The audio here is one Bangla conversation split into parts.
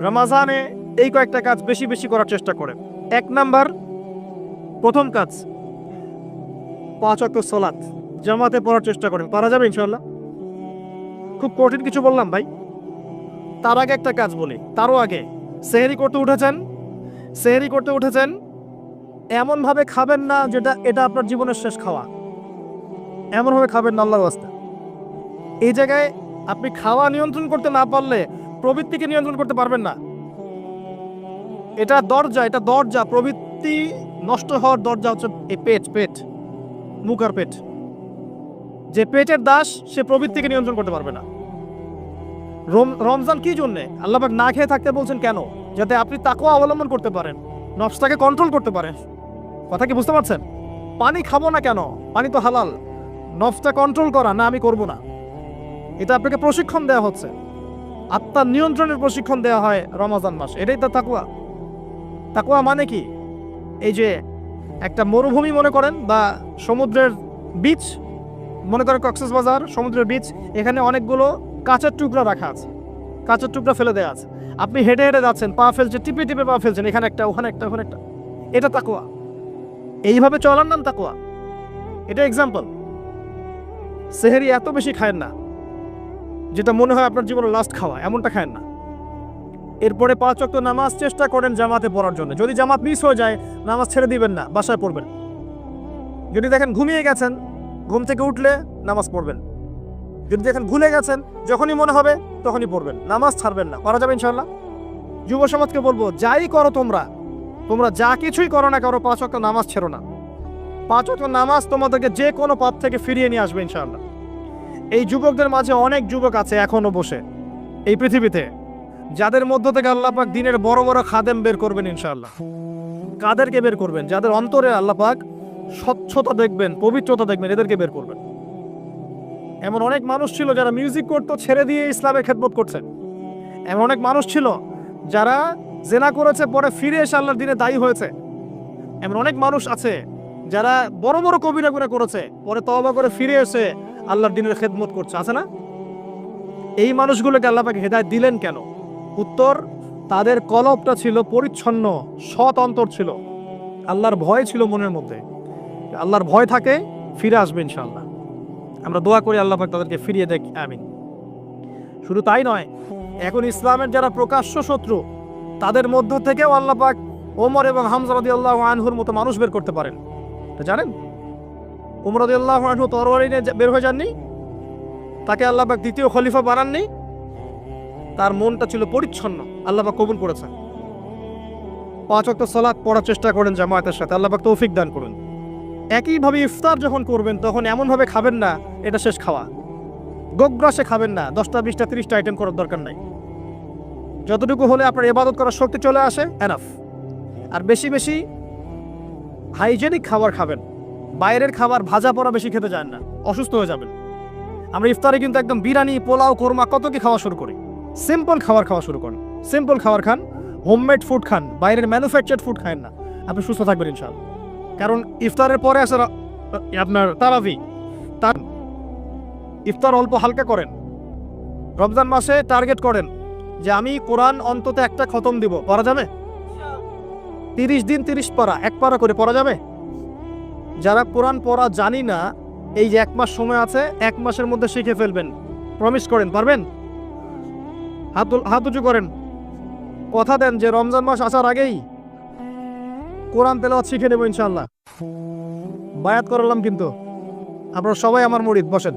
রমজানে এই কয়েকটা কাজ বেশি বেশি করার চেষ্টা করেন। 1 নাম্বার, প্রথম কাজ 5 ওয়াক্ত সালাত জামাতে পড়ার চেষ্টা করেন। পারা যাবে ইনশাআল্লাহ? খুব কঠিন কিছু বললাম ভাই? তার আগে একটা কাজ বলি, তারও আগে সেহরি করতে উঠেছেন এমনভাবে খাবেন না যেটা এটা আপনার জীবনের শেষ খাওয়া। এমনভাবে খাবেন না আল্লাহর ওয়াস্তে। এই জায়গায় আপনি খাওয়া নিয়ন্ত্রণ করতে না পারলে প্রবৃত্তিকে নিয়ন্ত্রণ করতে পারবেন না। এটা দরজা। প্রবৃত্তি নষ্ট হওয়ার দরজা হচ্ছে এই পেট, মুখ আর পেট। যে পেটের দাস সে প্রবৃত্তিকে নিয়ন্ত্রণ করতে পারবে না। রমজান কি জন্যে আল্লাহ পাক না খেয়ে থাকতে বলছেন কেন? যাতে আপনি তাকওয়া অবলম্বন করতে পারেন, নফসটাকে কন্ট্রোল করতে পারেন। কথা কি বুঝতে পারছেন? পানি খাবো না কেন? পানি তো হালাল। নফসটা কন্ট্রোল করা, না আমি করব না, এটা আপনাকে প্রশিক্ষণ দেওয়া হচ্ছে। আত্মার নিয়ন্ত্রণের প্রশিক্ষণ দেওয়া হয় রমজান মাস। এটাই তো তাকওয়া। তাকওয়া মানে কি? এই যে একটা মরুভূমি মনে করেন, বা সমুদ্রের বিচ মনে করেন, কক্সবাজার সমুদ্রের বিচ, এখানে অনেকগুলো কাঁচের টুকরা রাখা আছে, কাঁচের টুকরা ফেলে দেওয়া আছে। আপনি হেঁটে হেঁটে যাচ্ছেন, পা ফেলছেন, টিপে পা ফেলছেন, এখানে একটা, ওখানে একটা, ওখানে একটা। এটা তাকওয়া। এইভাবে চলার নাম তাকওয়া। এটা এক্সাম্পল। সেহরি এত বেশি খায়েন না যেটা মনে হয় আপনার জীবনের লাস্ট খাওয়া, এমনটা খায়েন না। এরপরে 5 ওয়াক্ত নামাজ চেষ্টা করেন জামাতে পড়ার জন্য। যদি জামাত মিস হয়ে যায়, নামাজ ছেড়ে দিবেন না, বাসায় পড়বেন। যদি দেখেন ঘুমিয়ে গেছেন, ঘুম থেকে উঠলে নামাজ পড়বেন। যদি দেখেন ভুলে গেছেন, যখনই মনে হবে তখনই পড়বেন, নামাজ ছাড়বেন না। করা যাবে ইনশাআল্লাহ? যুব সমাজকে বলবো, যাই করো তোমরা যা কিছুই করো না করো, 5 ওয়াক্ত নামাজ ছেড়ো না। 5 ওয়াক্ত নামাজ তোমাদেরকে যে কোনো পাপ থেকে ফিরিয়ে নিয়ে আসবে ইনশাআল্লাহ। এই যুবকদের মাঝে অনেক যুবক আছে এখনো বসে এই পৃথিবীতে, যাদের মধ্য থেকে আল্লাহ পাক দিনের বড় বড় খাদেম বের করবেন ইনশাআল্লাহ। কাদেরকে বের করবেন? যাদের অন্তরে আল্লাহ পাক স্বচ্ছতা দেখবেন, পবিত্রতা দেখবেন, এদেরকে বের করবেন। এমন অনেক মানুষ ছিল যারা মিউজিক করতো, ছেড়ে দিয়ে ইসলামের খেদমত করছেন। এমন অনেক মানুষ ছিল যারা জেনা করেছে, পরে ফিরে এসে আল্লাহর দিনে দায়ী হয়েছে। এমন অনেক মানুষ আছে যারা বড় বড় কবিরা গুনাহ করেছে, পরে তওবা করে ফিরে এসে আল্লাহর দিনের খেদমত করছে, আছে না? এই মানুষগুলোকে আল্লাহ পাক হেদায়েত দিলেন কেন? উত্তর, তাদের কলবটা ছিল পরিচ্ছন্ন, সৎ অন্তর ছিল, আল্লাহর ভয় ছিল মনের মধ্যে। আল্লাহর ভয় থাকে, ফিরে আসবে ইনশাআল্লাহ। আমরা দোয়া করি আল্লাহ পাক তাদেরকে ফিরিয়ে দেখ, আমিন। শুধু তাই নয়, এখন ইসলামের যারা প্রকাশ্য শত্রু, তাদের মধ্য থেকেও আল্লাহ পাক ওমর এবং হামজা রাদিয়াল্লাহু আনহুর মতো মানুষ বের করতে পারেন। এটা জানেন? ওমর রাদিয়াল্লাহু আনহু তরবারি নিয়ে বের হয়ে যাননি, তাকে আল্লাহ পাক দ্বিতীয় খলিফা বানাননি। তার মনটা ছিল পরিচ্ছন্ন, আল্লাহ পাক কবুল করেছেন। 5 ওয়াক্ত সালাত পড়ার চেষ্টা করেন জামায়াতের সাথে, আল্লাহ পাক তৌফিক দান করুন। একইভাবে ইফতার যখন করবেন, তখন এমনভাবে খাবেন না এটা শেষ খাওয়া। গোগ্রাসে খাবেন না, 10টা 20টা 30টা আইটেম করার দরকার নাই। যতটুকু হলে আপনার ইবাদত করার শক্তি চলে আসে, এনাফ। আর বেশি বেশি হাইজেনিক খাবার খাবেন। বাইরের খাবার ভাজা পোড়া বেশি খেতে যান না, অসুস্থ হয়ে যাবেন। আমরা ইফতারে কিন্তু একদম বিরিয়ানি, পোলাও, কোরমা কত কি খাওয়া শুরু করি। সিম্পল খাবার খাওয়া শুরু করেন, সিম্পল খাবার খান, হোমমেড ফুড খান, বাইরের ম্যানুফ্যাকচার্ড ফুড খান না। আপনি সুস্থ থাকবেন ইনশাআল্লাহ। কারণ ইফতারের পরে আসে আপনার তারাবি। তার ইফতার অল্প হালকা করেন। রমজান মাসে টার্গেট করেন যে আমি কোরআন অন্তত একটা খতম দিব। পড়া যাবে? 30 দিন 30 পারা, 1 পারা করে পড়া যাবে? যারা কোরআন পড়া জানি না, এই যে 1 মাস সময় আছে, 1 মাসের মধ্যে শিখে ফেলবেন। প্রমিস করেন, পারবেন? হাত উঁচু করেন, কথা দেন যে রমজান মাস আসার আগেই কোরআন তেলাওয়াত শিখে নেব ইনশাআল্লাহ। বায়াত করলাম কিন্তু, আপনারা সবাই আমার মুরিদ। বসেন,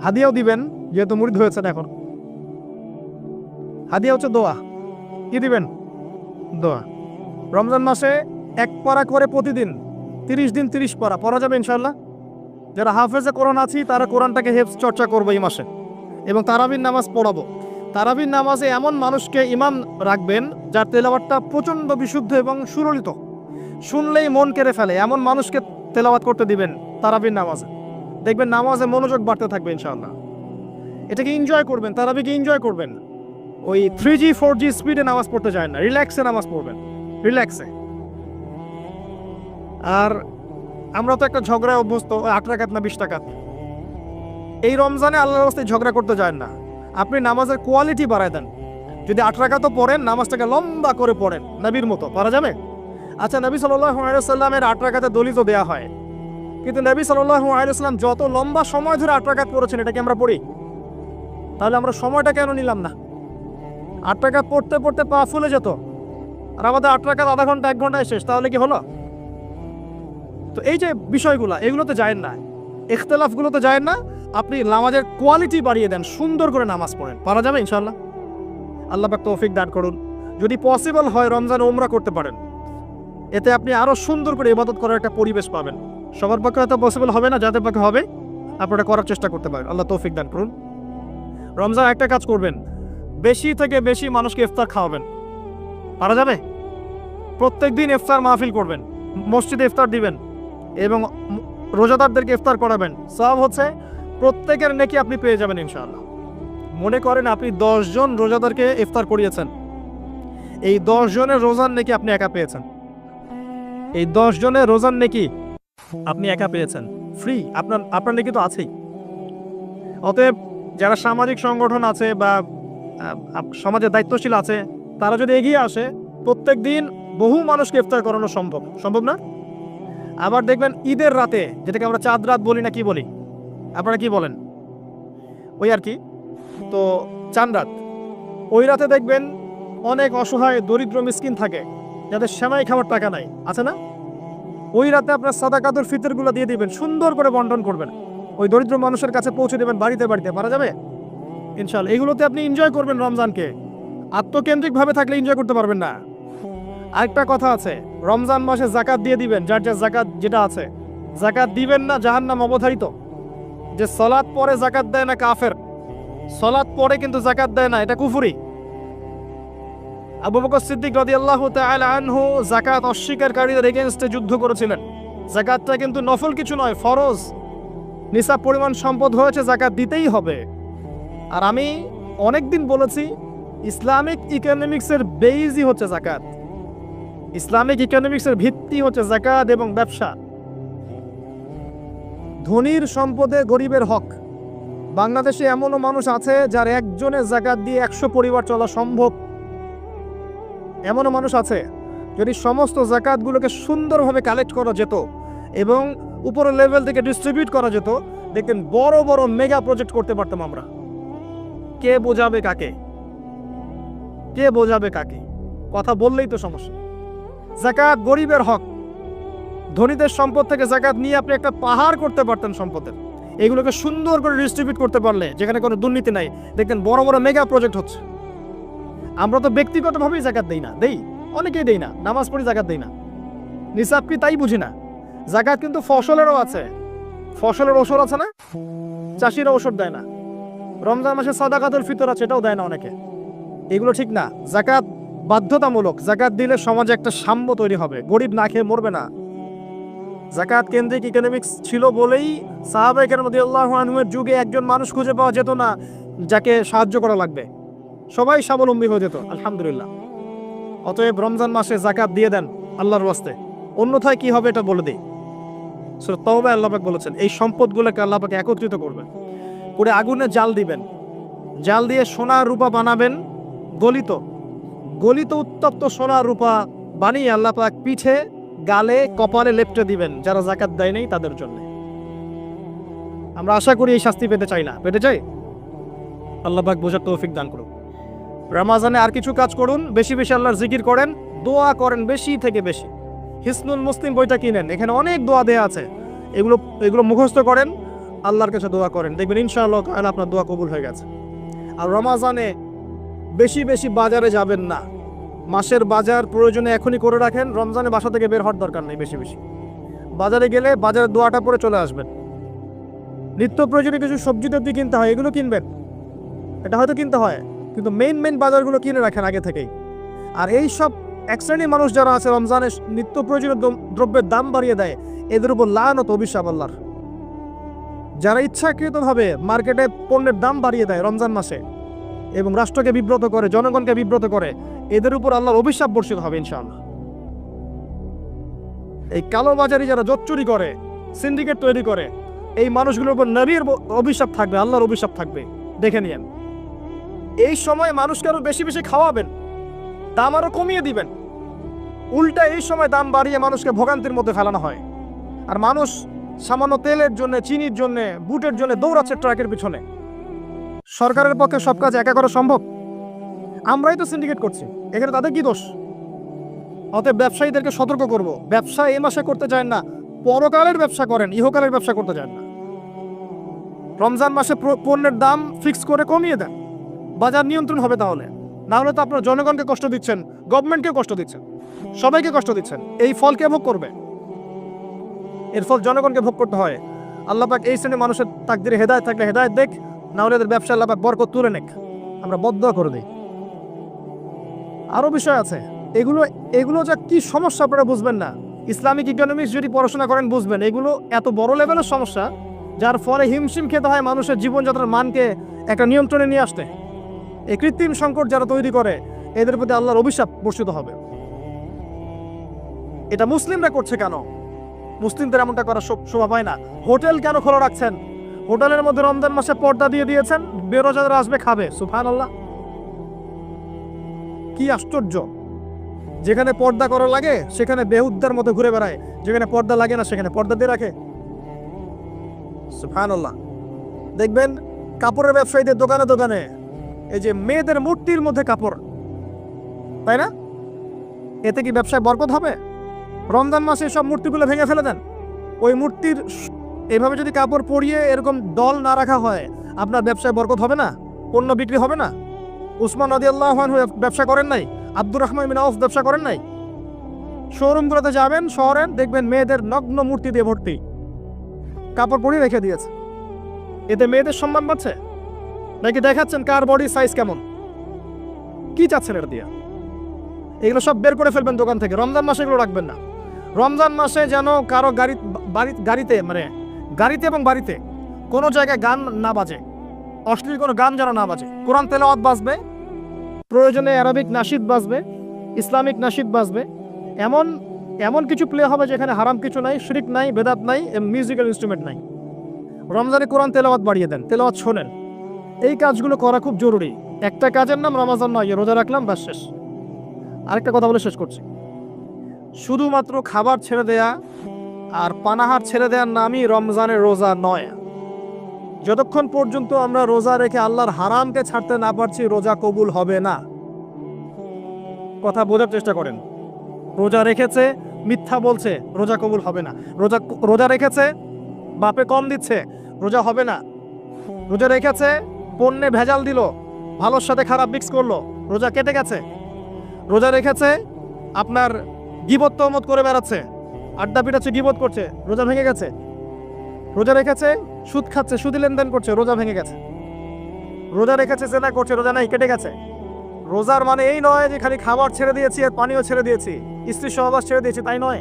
হাদিয়াও দিবেন যেহেতু মুরিদ হয়েছেন। এখন হাদিয়া হচ্ছে দোয়া। কি দিবেন? দোয়া। রমজান মাসে 1 পারা করে প্রতিদিন, 30 দিন 30 পারা পড়া যাবে ইনশাআল্লাহ। যারা হাফেজে কোরআন আছি তারা কোরআনটাকে হেফজ চর্চা করবো এই মাসে, এবং তারাবির নামাজ পড়াবো। তারাবির নামাজে এমন মানুষকে ইমাম রাখবেন যার তেলাওয়াতটা প্রচণ্ড বিশুদ্ধ এবং সুললিত, শুনলেই মন কেড়ে ফেলে, এমন মানুষকে তেলাওয়াত করতে দিবেন তারাবির নামাজে। দেখবেন নামাজে মনোযোগ বাড়তে থাকবে ইনশাআল্লাহ। এটাকে এনজয় করবেন, তারাবিকে এনজয় করবেন। ওই 3G 4G স্পিডে নামাজ পড়তে যায় না, রিল্যাক্সে নামাজ পড়বেন, রিল্যাক্সে। আর আমরা তো একটা ঝগড়ায় অভ্যস্ত, 8 রাকাত না 20 রাকাত। এই রমজানে আল্লাহর রাস্তায় ঝগড়া করতে যায় না। আপনি নামাজের কোয়ালিটি বাড়ায় দেন। যদি 8 রাকাতও পড়েন, নামাজটাকে লম্বা করে পড়েন নবীর মতো, পারা যাবে? আচ্ছা, নবী সাল্লাল্লাহু আলাইহি ওয়াসাল্লামের 8 রাকাতে দলিত দেয়া হয়, কিন্তু নবী সাল্লাল্লাহু আলাইহি ওয়াসাল্লাম যত লম্বা সময় ধরে 8 রাকাত পড়েছেন, এটা কি আমরা পড়ি? তাহলে আমরা সময়টা কেন নিলাম না? 8 রাকাত পড়তে পড়তে পা ফুলে যেত, আর আমাদের 8 রাকাত আধা ঘন্টা 1 ঘন্টায় শেষ, তাহলে কি হলো? তো এই যে বিষয়গুলো, এগুলোতে যায়েন না, ইখতিলাফগুলোতে যায়েন না। আপনি নামাজের কোয়ালিটি বাড়িয়ে দেন, সুন্দর করে নামাজ পড়েন, পারা যাবে ইনশাআল্লাহ। আল্লাহ পাক তৌফিক দান করুন। যদি পসিবল হয় রমজানে উমরা করতে পারেন, এতে আপনি আরো সুন্দর করে ইবাদত করার একটা পরিবেশ পাবেন। সবার পক্ষে হয়তো পসিবল হবে না, যাদের পক্ষে হবে আপনারা করার চেষ্টা করতে পারেন। আল্লাহ তৌফিক দান করুন। রমজান একটা কাজ করবেন, বেশি থেকে বেশি মানুষকে ইফতার খাওয়াবেন, পারা যাবে? প্রত্যেকদিন ইফতার মাহফিল করবেন, মসজিদে ইফতার দিবেন এবং রোজাদারদেরকে ইফতার করাবেন। সওয়াব হচ্ছে প্রত্যেকের নেকি আপনি পেয়ে যাবেন ইনশাআল্লাহ। মনে করেন আপনি 10 জন রোজাদারকে ইফতার করিয়েছেন, এই 10 জনের রোজার নেকি আপনি একা পেয়েছেন। এই 10 জনের রোজার নেকি আপনি একা পেয়েছেন, ফ্রি। আপনার নেকি তো আছেই। অতএব যারা সামাজিক সংগঠন আছে বা সমাজের দায়িত্বশীল আছে, তারা যদি এগিয়ে আসে, প্রত্যেক দিন বহু মানুষকে ইফতার করানো সম্ভব না? আবার দেখবেন ঈদের রাতে, যেটাকে আমরা চাঁদ রাত বলি না কি বলি, আপনারা কি বলেন? ওই আর কি, তো চাঁদ রাত, ওই রাতে দেখবেন অনেক অসহায় দরিদ্র মিসকিন থাকে, যাদের সেমাই খাওয়ার টাকা নাই, আছে না? ওই রাতে আপনার সাদাকাতুল ফিতরগুলো দিয়ে দিবেন, সুন্দর করে বন্টন করবেন, ওই দরিদ্র মানুষের কাছে পৌঁছে দেবেন বাড়িতে বাড়িতে, পারা যাবে ইনশাআল্লাহ। এগুলোতে আপনি এনজয় করবেন রমজানকে। আত্মকেন্দ্রিকভাবে থাকলে এনজয় করতে পারবেন না। আরেকটা কথা আছে, রমজান মাসে যাকাত দিয়ে দিবেন, যার যাকাত যেটা আছে। যাকাত দিবেন না, জাহান্নাম অবধারিত। যে সালাত পরে যাকাত দেয় না কাফের, সালাত পরে কিন্তু যাকাত দেয় না, এটা কুফরি। আবু বকর সিদ্দিক রাদিয়াল্লাহু তাআলা আনহু যাকাত অস্বীকারীদের এগেইনস্টে যুদ্ধ করেছিলেন। যাকাতটা কিন্তু নফল কিছু নয়, ফরজ। নিসাব পরিমাণ সম্পদ হয়েছে, যাকাত দিতেই হবে। আর আমি অনেকদিন বলেছি, ইসলামিক ইকোনমিক্সের বেইজই হচ্ছে যাকাত। ইসলামিক ইকোনমিক্সের ভিত্তি হচ্ছে যাকাত এবং ব্যবসা। ধনীর সম্পদে গরিবের হক। বাংলাদেশে এমনও মানুষ আছে যার একজনের যাকাত দিয়ে 100 পরিবার চলা সম্ভব। এমনও মানুষ আছে, যদি সমস্ত যাকাতগুলোকে সুন্দরভাবে কালেক্ট করা যেত এবং উপরের লেভেল থেকে ডিস্ট্রিবিউট করা যেত, দেখেন বড় বড় মেগা প্রজেক্ট করতে পারতাম আমরা। কে বোঝাবে কাকে? কে বোঝাবে কাকে? কথা বললেই তো সমস্যা। যাকাত গরিবের হক। ধনীদের সম্পদ থেকে যাকাত নিয়ে আপনি একটা পাহাড় করতে পারতেন সম্পদের। এগুলোকে সুন্দর করে ডিস্ট্রিবিউট করতে পারলে, যেখানে কোনো দুর্নীতি নাই, দেখবেন বড় বড় মেগা প্রজেক্ট হচ্ছে। আমরা তো ব্যক্তিগতভাবেই যাকাত দেই না, অনেকেই দেই না, নামাজ পড়ি যাকাত দেই না, নিসাব কি তাই বুঝি না। যাকাত কিন্তু ফসলেরও আছে, ফসলের ওষুধ আছে না, চাষিরা ওষুধ দেয় না। রমজান মাসে সাদাকাতুল ফিতর আছে, এটাও দেয় না অনেকে। এগুলো ঠিক না। যাকাত বাধ্যতামূলক। যাকাত দিলে সমাজে একটা সাম্য তৈরি হবে, গরিব না খেয়ে মরবে না। যাকাত কেন্দ্রিক ইকোনমিক্স ছিল বলেই সাহাবায়ে কেরাম রাদিয়াল্লাহু আনহুমের যুগে একজন মানুষ খুঁজে পাওয়া যেত না যাকে সাহায্য করা লাগবে, সবাই স্বাবলম্বী হয়ে যেত, আলহামদুলিল্লাহ। অতএব রমজান মাসে যাকাত দিয়ে দেন আল্লাহর ওয়াস্তে, অন্যথায় কি হবে এটা বলে দিই। সূরা তাওবা আল্লাহ পাক বলেছেন, এই সম্পদগুলোকে আল্লাহ পাক একত্রিত করবেন, করে আগুনে জাল দিবেন, জাল দিয়ে সোনা রূপা বানাবেন, গলিত গলিত উত্তপ্ত সোনা রূপা বানিয়ে আল্লাহ পাক পিঠে, গালে, কপালে লেপটে দিবেন যারা যাকাত দেয় নাই তাদের জন্য। আমরা আশা করি এই শাস্তি পেতে চাই না, পেতে চাই? আল্লাহ পাক বোঝার তৌফিক দান করুন। রমজানে আর কিছু কাজ করুন, বেশি বেশি আল্লাহর জিকির করেন, দোয়া করেন বেশি থেকে বেশি। হিসনুল মুসলিম বইটা কিনেন, এখানে অনেক দোয়া দেয়া আছে, এগুলো মুখস্থ করেন, আল্লাহর কাছে দোয়া করেন, দেখবেন ইনশাআল্লাহ তাআলা আপনার দোয়া কবুল হয়ে গেছে। আর রমজানে বেশি বেশি বাজারে যাবেন না। মাসের বাজার প্রয়োজনে এখনই করে রাখেন, রমজানে বাসা থেকে বের হওয়ার দরকার নেই। বেশি বেশি বাজারে গেলে বাজারের দোয়াটা পরে চলে আসবেন। নিত্য প্রয়োজনীয় কিছু সবজি টবজি কিনতে হয়, এগুলো কিনবেন, এটা হয়তো কিনতে হয়, কিন্তু মেইন বাজারগুলো কিনে রাখেন আগে থেকেই। আর এই সব এক শ্রেণীর মানুষ যারা আছে রমজানে নিত্য প্রয়োজনীয় দ্রব্যের দাম বাড়িয়ে দেয়, এদের উপর লানত অভিশাপ আল্লাহর। যারা ইচ্ছাকৃতভাবে মার্কেটে পণ্যের দাম বাড়িয়ে দেয় রমজান মাসে এবং রাষ্ট্রকে বিব্রত করে, জনগণকে বিব্রত করে, এদের উপর আল্লাহর অভিশাপ বর্ষিত হবে ইনশাআল্লাহ। এই কালোবাজারি যারা জোচ্চুরি করে, সিন্ডিকেট তৈরি করে, এই মানুষগুলোর উপর নবীর অভিশাপ থাকবে, আল্লাহর অভিশাপ থাকবে, দেখে নিয়েন। এই সময় মানুষকে আরো বেশি বেশি খাওয়াবেন, দাম আরো কমিয়ে দিবেন। উল্টা এই সময় দাম বাড়িয়ে মানুষকে ভোগান্তির মধ্যে ফেলানো হয়। আর মানুষ সামান্য তেলের জন্য, চিনির জন্য, বুটের জন্য দৌড়াচ্ছে ট্রাকের পিছনে। সরকারের পক্ষে সব কাজ একা করা সম্ভব? আমরাই তো সিন্ডিকেট করছি, এখানে তাদের কি দোষ? অতএব ব্যবসায়ীদেরকে সতর্ক করব, ব্যবসা এই মাসে করতে চান না, পরকালের ব্যবসা করেন, ইহকালের ব্যবসা করতে চান না। রমজান মাসে পণ্যের দাম ফিক্স করে কমিয়ে দেন, বাজার নিয়ন্ত্রণ হবে। তাহলে না হলে তো আপনার জনগণকে কষ্ট দিচ্ছেন, গভর্নমেন্টকে কষ্ট দিচ্ছেন, সবাইকে কষ্ট দিচ্ছেন। এই ফল কে ভোগ করবে? এর ফল জনগণকে ভোগ করতে হয়। আল্লাহ পাক এই শ্রেণীর মানুষের তাকদিরে হেদায়েত থাকলে হেদায়েত দেখ, না হলে এদের ব্যবসা আল্লাহ পাক বরকত তুলে নেক, আমরা বদদোয়া করে দিই। আরো বিষয় আছে, এগুলো যা কি সমস্যা আপনারা বুঝবেন না। ইসলামিক ইকোনমিক্স যদি পড়াশোনা করেন বুঝবেন, এগুলো এত বড় লেভেলের সমস্যা যার ফলে হিমশিম খেতে হয় মানুষের জীবনযাত্রার মানকে একটা নিয়ন্ত্রণে নিয়ে আসতে। এই কৃত্রিম সংকট যারা তৈরি করে, এদের প্রতি আল্লাহর অভিশাপ বর্ষিত হবে। এটা মুসলিমরা করছে কেন? মুসলিমদের এমনটা করা শোভা পায় না। হোটেল কেন খোলা রাখছেন? হোটেলের মধ্যে রমজান মাসে পর্দা দিয়ে দিয়েছেন, বেরোজাদার আসবে খাবে। সুবহানাল্লাহ, কি আশ্চর্য! যেখানে পর্দা করা লাগে সেখানে বেহুদ্দার মতো ঘুরে বেড়ায়, যেখানে পর্দা লাগে না সেখানে পর্দা দিয়ে রাখে। সুবহানাল্লাহ। দেখবেন কাপড়ের ব্যবসায়ীদের দোকানে দোকানে এই যে মেয়েদের মূর্তির মধ্যে কাপড়, তাই না? এতে কি ব্যবসায় বরকত হবে? রমজান মাসে সব মূর্তিগুলো ভেঙে ফেলে দেন। ওই মূর্তির এভাবে যদি কাপড় পরিয়ে এরকম দল না রাখা হয়, আপনার ব্যবসায় বরকত হবে না, পণ্য বিক্রি হবে না। উসমান রাদিয়াল্লাহু আনহু ব্যবসা করেন নাই? আব্দুর রহমান বিন আউফ ব্যবসা করেন নাই? শোরুমগুলোতে যাবেন শহরে, দেখবেন মেয়েদের নগ্ন মূর্তি দিয়ে ভর্তি, কাপড় পরিয়ে রেখে দিয়েছে। এতে মেয়েদের সম্মান পাচ্ছে নাকি দেখাচ্ছেন কার বডি সাইজ কেমন? কি চাচ্ছেন এটা দিয়ে? এগুলো সব বের করে ফেলবেন দোকান থেকে। রমজান মাসে এগুলো রাখবেন না। রমজান মাসে যেন কারো গাড়িতে এবং বাড়িতে কোনো জায়গায় গান না বাজে, অশ্লীল কোনো গান যেন না বাজে। কোরআন তেলাওয়াত বাজবে, প্রয়োজনে অ্যারাবিক নাশিদ বাজবে, ইসলামিক নাশিদ বাজবে। এমন কিছু প্লে হবে যেখানে হারাম কিছু নাই, শিরক নাই, বেদাত নাই, মিউজিক্যাল ইনস্ট্রুমেন্ট নাই। রমজানে কোরআন তেলাওয়াত বাড়িয়ে দেন, তেলাওয়াত শোনেন। এই কাজগুলো করা খুব জরুরি। একটা কাজের নাম রমজান নয়, রোজা রাখলাম বাস শেষ। আরেকটা কথা বলে শেষ করছি, শুধুমাত্র খাবার ছেড়ে দেয়া আর পানাহার ছেড়ে দেওয়ার নামই রমজানের রোজা নয়। যতক্ষণ পর্যন্ত আমরা রোজা রেখে আল্লাহর হারামকে ছাড়তে না পারছি, রোজা কবুল হবে না। কথা বোঝার চেষ্টা করেন। রোজা রেখেছে, মিথ্যা বলছে, রোজা কবুল হবে না। রোজা রেখেছে, বাপে কম দিচ্ছে, রোজা হবে না। রোজা রেখেছে, পণ্যে ভেজাল দিল, ভালোর সাথে খারাপ মিক্স করলো, রোজা কেটে গেছে। রোজা রেখেছে, আপনার গীবত তহমত করে বেড়াচ্ছে, আড্ডা পিটাচ্ছে, গীবত করছে, রোজা ভেঙে গেছে। রোজা রেখেছে, সুদ খাচ্ছে, সুদি লেনদেন করছে, রোজা ভেঙে গেছে। রোজা রেখেছে, জেনা করছে, রোজা নাই, কেটে গেছে। রোজার মানে এই নয় যে খালি খাবার ছেড়ে দিয়েছি আর পানিও ছেড়ে দিয়েছি, স্ত্রী সহবাস ছেড়ে দিয়েছি, তাই নয়।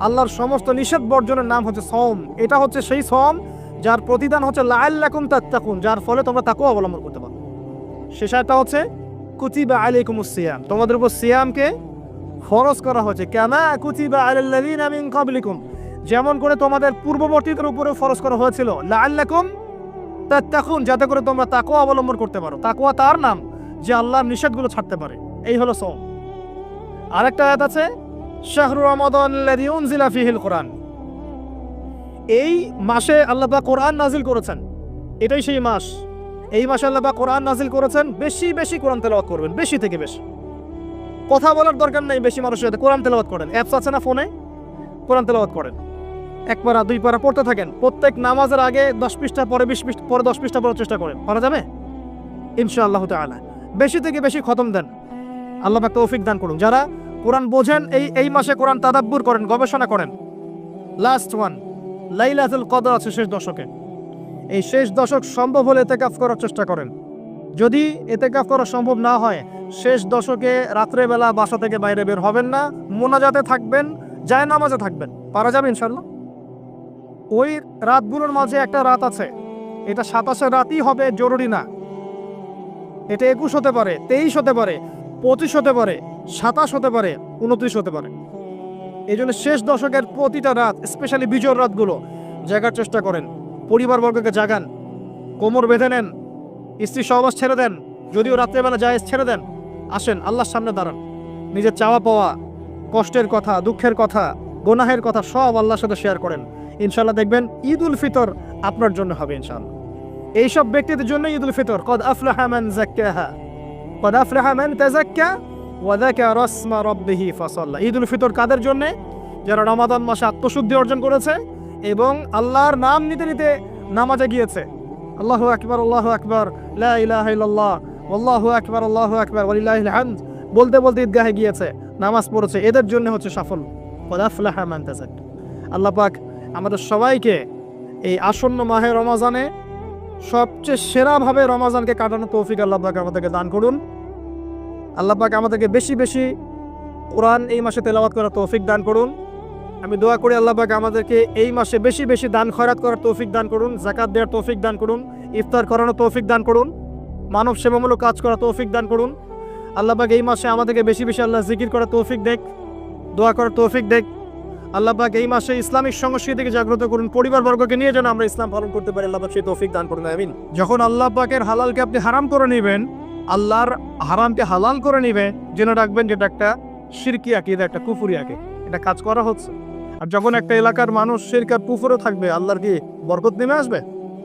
আল্লাহর সমস্ত নিষেধ বর্জনের নাম হচ্ছে সওম। এটা হচ্ছে সেই সওম যার প্রতিদান হচ্ছে লাআল্লাকুম তাত্তাকুন, যার ফলে তোমরা তাকওয়া অবলম্বন করতে পারো। শেষটা হচ্ছে কুতিবা আলাইকুমুস সিয়াম, তোমাদের উপর সিয়ামকে ফরজ করা হয়েছে। কামা কুতিবা আলাল্লাযিনা মিন ক্বাবলিকুম, যেমন করে তোমাদের পূর্ববর্তীদের উপরে ফরজ করা হয়েছিল। লাআল্লাকুম তাত্তাকুন, যাতে করে তোমরা তাকওয়া অবলম্বন করতে পারো। তাকওয়া তার নাম যে আল্লাহর নিষেধগুলো ছাড়তে পারে। এই হলো সওম। আরেকটা আয়াত আছে, শাহরু রমাদানাল্লাযী উনজিলা ফীহিল কুরআন, এই মাসে আল্লাহ পাক কোরআন নাজিল করেছেন। এটাই সেই মাস। এই মাসে আল্লাহ পাক কোরআন নাজিল করেছেন। বেশি বেশি কোরআন তেলাওয়াত করবেন, বেশি থেকে বেশি। কথা বলার দরকার নেই, বেশি মানুষের সাথে কোরআন তেলাওয়াত করেন। অ্যাপস আছে না ফোনে, কোরআন তেলাওয়াত করেন। এক পারা দুই পারা পড়তে থাকেন। প্রত্যেক নামাজের আগে 10 পৃষ্ঠা, পরে 20 পৃষ্ঠা, পরে 10 পৃষ্ঠা পড়ার চেষ্টা করেন। পারা যাবে ইনশাআল্লাহ তাআলা। বেশি থেকে বেশি খতম দেন, আল্লাহ পাক তৌফিক দান করুন। যারা কোরআন বোঝেন, এই মাসে কোরআন তাদাব্বুর করেন, গবেষণা করেন। লাস্ট ওয়ান, লাইলাতুল কদর আছে শেষ দশকে। এই শেষ দশক সম্ভব হলে ইতিকাফ করার চেষ্টা করেন। যদি ইতিকাফ করা সম্ভব না হয়, শেষ দশকে রাত্রেবেলা বাসা থেকে বাইরে বের হবেন না, মোনাজাতে থাকবেন, যায় নামাজে থাকবেন। পারা যাবে ইনশাআল্লাহ। ওই রাতগুলোর মাঝে একটা রাত আছে, এটা 27 রাতই হবে জরুরি না। এটা 21 হতে পারে, 23 হতে পারে, 25 হতে পারে, 27 হতে পারে, 29 হতে পারে। এই জন্য শেষ দশকের প্রতিটা রাত, স্পেশালি বিজয়ের রাতগুলো জাগার চেষ্টা করেন। পরিবারবর্গকে জাগান, কোমর বেঁধে নেন, স্ত্রী সহবাস ছেড়ে দেন, যদিও রাত্রেবেলা জায়েজ ছেড়ে দেন, আসেন আল্লাহর সামনে দাঁড়ান, নিজের চাওয়া পাওয়া, কষ্টের কথা, দুঃখের কথা, গুনাহের কথা সব আল্লাহর সাথে শেয়ার করেন। ইনশাআল্লাহ দেখবেন ঈদ উল ফিতর আপনার জন্য হবে ইনশাআল্লাহ। এইসব ব্যক্তিদের জন্য ঈদ উল ফিতর। কদ আফলাহা মান যাক্কাহা কদ আফলাহা মান তাযাক্কা ওয়া যাকারা ইসমা রাব্বিহি ফাসাল্লা। ঈদ উল ফিতর কাদের জন্য? যারা রমাদান মাসে আত্মশুদ্ধি অর্জন করেছে এবং আল্লাহর নাম নিতে নিতে নামাজে গিয়েছে। আল্লাহু আকবার, আল্লাহু আকবার, লা ইলাহা ইল্লাল্লাহ, আল্লাহু আকবার, আল্লাহু আকবার, ওয়ালিল্লাহিল হামদ বলতে বলতে ঈদগাহে গিয়েছে, নামাজ পড়েছে, এদের জন্য হচ্ছে সাফল্য। কদ আফলাহা মান তাযাক্কা। আল্লাহ পাক আমাদের সবাইকে এই আসন্ন মাহে রমাজানে সবচেয়ে সেরাভাবে রমাজানকে কাটানোর তৌফিক আল্লাহ পাক আমাদেরকে দান করুন। আল্লাহ পাক আমাদেরকে বেশি বেশি কোরআন এই মাসে তেলাওয়াত করার তৌফিক দান করুন। আমি দোয়া করি আল্লাহ পাক আমাদেরকে এই মাসে বেশি বেশি দান খয়রাত করার তৌফিক দান করুন, যাকাত দেওয়ার তৌফিক দান করুন, ইফতার করানোর তৌফিক দান করুন, মানব সেবামূলক কাজ করার তৌফিক দান করুন। আল্লাহ পাক এই মাসে আমাদেরকে বেশি বেশি আল্লাহ জিকির করার তৌফিক দেখ, দোয়া করার তৌফিক দেখ। আল্লাহ পাক এই মাসে ইসলামিক সংস্কৃতিকে জাগ্রত করুন, পরিবারবর্গকে নিয়ে যেন আমরা ইসলাম পালন করতে পারি। আল্লাহ পাক সেই তৌফিক দান করুন, আমিন। যখন আল্লাহ পাকের হালালকে আপনি হারাম করে নেবেন, আল্লাহর হারামকে হালাল করে নেবে, জেনে রাখবেন যেটা একটা শিরকি আকীদা, একটা কুফরি আকীদা, এটা কাজ করা হচ্ছে। আর যখন একটা এলাকার মানুষ শিরক আর কুফরে থাকবে, আল্লাহর কি বরকত নেমে আসবে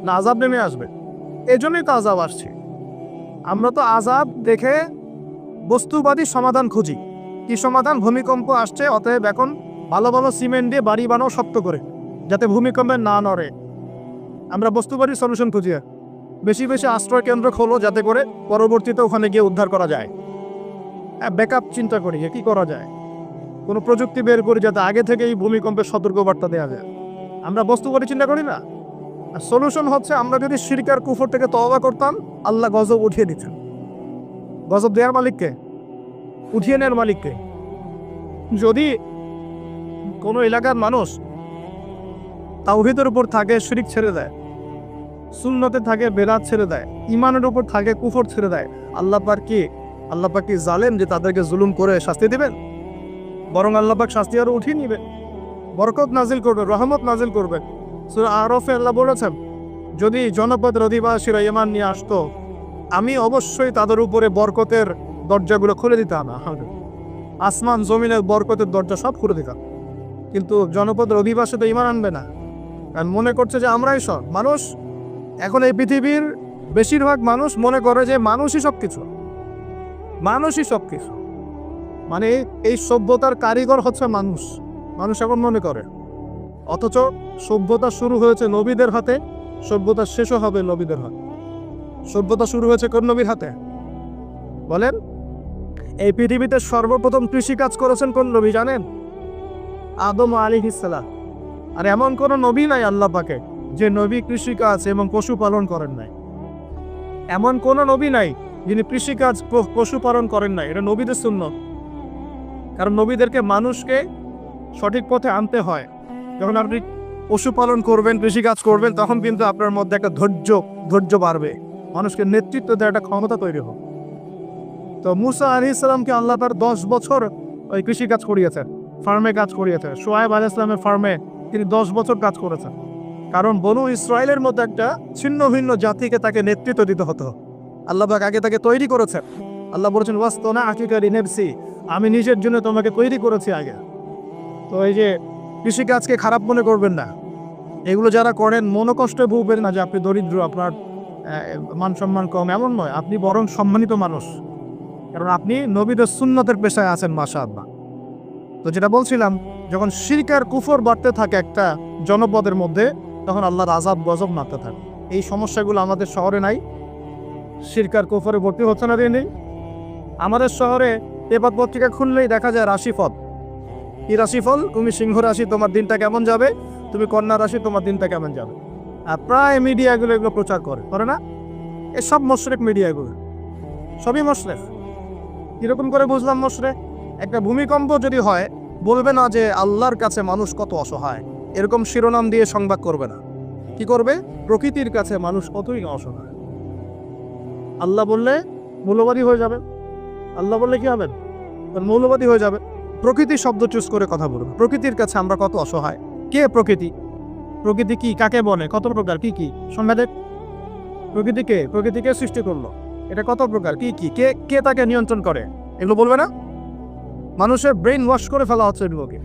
না আযাব নেমে আসবে? এই জন্যই তো আযাব আসছে। আমরা তো আযাব দেখে বস্তুবাদী সমাধান খুঁজি। কি সমাধান? ভূমিকম্প আসছে, অতএব এখন ভালো ভালো সিমেন্ট দিয়ে বাড়ি বানাও শক্ত করে, যাতে ভূমিকম্পে না নড়ে। আমরা বস্তুবাদী সলিউশন খুঁজি। বেশি বেশি আশ্রয় কেন্দ্র খোলো, যাতে করে পরবর্তীতে ওখানে গিয়ে উদ্ধার করা যায়। ব্যাকআপ চিন্তা করি কি করা যায়, কোনো প্রযুক্তি বের করি যাতে আগে থেকেই ভূমিকম্পের সতর্কবার্তা দেওয়া যায়। আমরা বস্তুবাদী চিন্তা করি না। আর সলিউশন হচ্ছে আমরা যদি শিরক আর কুফর থেকে তওবা করতাম, আল্লাহ গজব উঠিয়ে দিতেন। গজব দেওয়ার মালিককে, উঠিয়ে নেওয়ার মালিককে। যদি কোনো এলাকার মানুষ তাওহীদের উপর থাকে, শিরক ছেড়ে দেয়, সুন্নতে থাকে, বেদাত ছেড়ে দেয়, ঈমানের উপর থাকে, কুফর ছেড়ে দেয়, আল্লাহ পাক কি জালেম যে তাদেরকে জুলুম করে শাস্তি দিবেন? বরং আল্লাহ পাক শাস্তি আরো উঠিয়ে নিবে, বরকত নাজিল করবে, রহমত নাজিল করবে। সূরা আরাফে আল্লাহ বলেছেন, যদি জনপদের অধিবাসীরা ঈমান নিয়ে আসতো, আমি অবশ্যই তাদের উপরে বরকতের দরজাগুলো খুলে দিতাম। আসমান জমিনের বরকতের দরজা সব খুলে দিতাম। কিন্তু জনপদের অধিবাসী তো ঈমান আনবে না, কারণ মনে করছে যে আমরাই সব মানুষ। এখন এই পৃথিবীর বেশিরভাগ মানুষ মনে করে যে মানুষই সবকিছু, মানুষই সবকিছু, মানে এই সভ্যতার কারিগর হচ্ছে মানুষ। মানুষ এখন মনে করে, অথচ সভ্যতা শুরু হয়েছে নবীদের হাতে, সভ্যতা শেষও হবে নবীদের হাতে। সভ্যতা শুরু হয়েছে কোন নবীর হাতে বলেন? এই পৃথিবীতে সর্বপ্রথম কৃষিকাজ করেছেন কোন নবী জানেন? আদম আলাইহিস সালাম। আর এমন কোন নবী নাই আল্লাহ পাকে যে নবী কৃষিকাজ এবং পশুপালন করেন নাই। এমন কোন নবী নাই যিনি কৃষিকাজ পশুপালন করেন নাই। এটা নবীদের সুন্নাত। কারণ নবীদেরকে মানুষকে সঠিক পথে আনতে হয়। যখন আপনি পশুপালন করবেন, কৃষিকাজ করবেন, তখন কিন্তু আপনার মধ্যে একটা ধৈর্য বাড়বে, মানুষকে নেতৃত্ব দেওয়ার একটা ক্ষমতা তৈরি হবে। তো মুসা আলাইহিস সালামকে আল্লাহ তার 10 বছর ওই কৃষিকাজ করিয়েছেন, ফার্মে কাজ করিয়েছেন। শুআয়ব আলাইহিস সালামের ফার্মে তিনি 10 বছর কাজ করেছেন। কারণ বনু ইসরায়েলের মধ্যে একটা ছিন্ন ভিন্ন জাতিকে তাকে নেতৃত্ব দিতে হতো। আল্লাহ পাক আগে তাকে তৈরি করেছেন। আল্লাহ বলেছেন, ওয়াসতানা আকিকা লিনাফসি, আমি নিজের জন্য তোমাকে তৈরি করেছি আগে। তো এই যে কৃষিকাজকে খারাপ মনে করবেন না। এগুলো যারা করেন মনোকষ্টে ভুগবেন না যে আপনি দরিদ্র, আপনার মান সম্মান কম, এমন নয়। আপনি বরং সম্মানিত মানুষ, কারণ আপনি নবীদের সুন্নতের পেশায় আছেন, মাশাআল্লাহ। তো যেটা বলছিলাম, যখন শিরক আর কুফর বাড়তে থাকে একটা জনপদের মধ্যে, তখন আল্লাহর আযাব গজব নামতে থাকে। এই সমস্যাগুলো আমাদের শহরে নাই। শিরক আর কুফরে ভর্তি হচ্ছে না দিন। আমাদের শহরে পেপার পত্রিকা খুললেই দেখা যায় রাশিফল। কি রাশিফল? তুমি সিংহ রাশি, তোমার দিনটা কেমন যাবে। তুমি কন্যা রাশি, তোমার দিনটা কেমন যাবে। আর প্রায় মিডিয়াগুলো এগুলো প্রচার করে না? এসব মুশরিক মিডিয়াগুলো, সবই মুশরিক। কিরকম করে বুঝলাম মুশরিক? একটা ভূমিকম্প যদি হয়, বলবে না যে আল্লাহর কাছে মানুষ কত অসহায়, এরকম শিরোনাম দিয়ে সংবাদ করবে না। কি করবে? প্রকৃতির কাছে মানুষ কতই অসহায়। আল্লাহ বললে মৌলবাদী হয়ে যাবে। আল্লাহ বললে কি হবে? মৌলবাদী হয়ে যাবে। প্রকৃতি শব্দ চুজ করে কথা বলবে। প্রকৃতির কাছে আমরা কত অসহায়। কে প্রকৃতি? প্রকৃতি কি, কাকে বলে, কত প্রকার, কি কি সংবাদে? প্রকৃতিকে সৃষ্টি করলো। এটা কত প্রকার, কি কি, কে কে তাকে নিয়ন্ত্রণ করে, এগুলো বলবে না? মানুষের ব্রেন ওয়াশ করে ফেলা হচ্ছে এগুলোকে।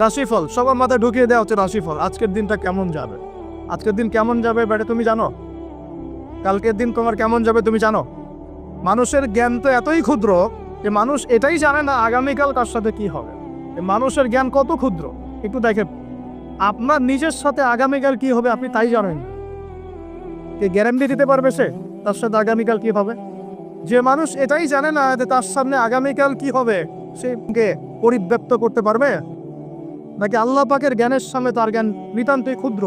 রাশিফল সবার মাথায় ঢুকিয়ে দেওয়া হচ্ছে রাশিফল, আজকের দিনটা কেমন যাবে, আজকের দিন কেমন যাবে বেটা তুমি জানো? কালকের দিন তোমার কেমন যাবে তুমি জানো? মানুষের জ্ঞান তো এতই ক্ষুদ্র যে মানুষ এটাই জানে না আগামীকাল তার সাথে কি হবে। মানুষের জ্ঞান কত ক্ষুদ্র একটু দেখেন, আপনার নিজের সাথে আগামীকাল কি হবে আপনি তাই জানেন। কে গ্যারান্টি দিতে পারবে সে তার সাথে আগামীকাল কি হবে? যে মানুষ এটাই জানে না যে তার সামনে আগামীকাল কি হবে, সে কে পরিব্যক্ত করতে পারবে? নাকি আল্লাহ পাকের জ্ঞানের সামনে তার জ্ঞান নিতান্তই ক্ষুদ্র?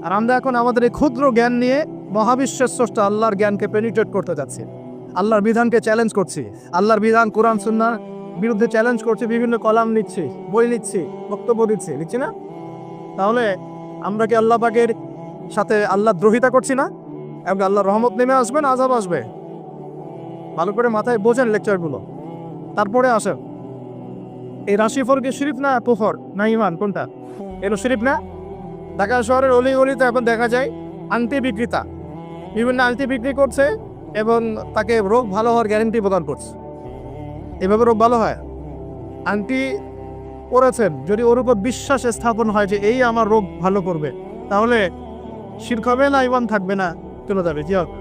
আর আমরা এখন আমাদের এই ক্ষুদ্র জ্ঞান নিয়ে মহাবিশ্বের স্রষ্টা আল্লাহর জ্ঞানকে পেনিট্রেট করতে যাচ্ছি, আল্লাহর বিধানকে চ্যালেঞ্জ করছি, আল্লাহর বিধান কোরআন সুন্নাহর বিরুদ্ধে চ্যালেঞ্জ করছি, বিভিন্ন কলাম লিখছি, বই লিখছি, বক্তব্য লিখছি না? তাহলে আমরা কি আল্লাহ পাকের সাথে আল্লাহ দ্রোহিতা করছি না? এবং আল্লাহর রহমত নেমে আসবে না আযাব আসবে? ভালো করে মাথায় বোঝেন লেকচারগুলো, তারপরে আসেন। এই রাশিফল কি শিরিফ না কুফর না ঈমান, কোনটা? এগুলো শিরিফ না? ঢাকা শহরের অলি গলিতে এখন দেখা যায় আংটি বিক্রেতা বিভিন্ন আংটি বিক্রি করছে এবং তাকে রোগ ভালো হওয়ার গ্যারেন্টি প্রদান করছে। এভাবে রোগ ভালো হয়? আংটি পরেছেন, যদি ওর উপর বিশ্বাস স্থাপন হয় যে এই আমার রোগ ভালো করবে, তাহলে শিরক হবে না ঈমান থাকবে না চলে যাবে? কি হবে?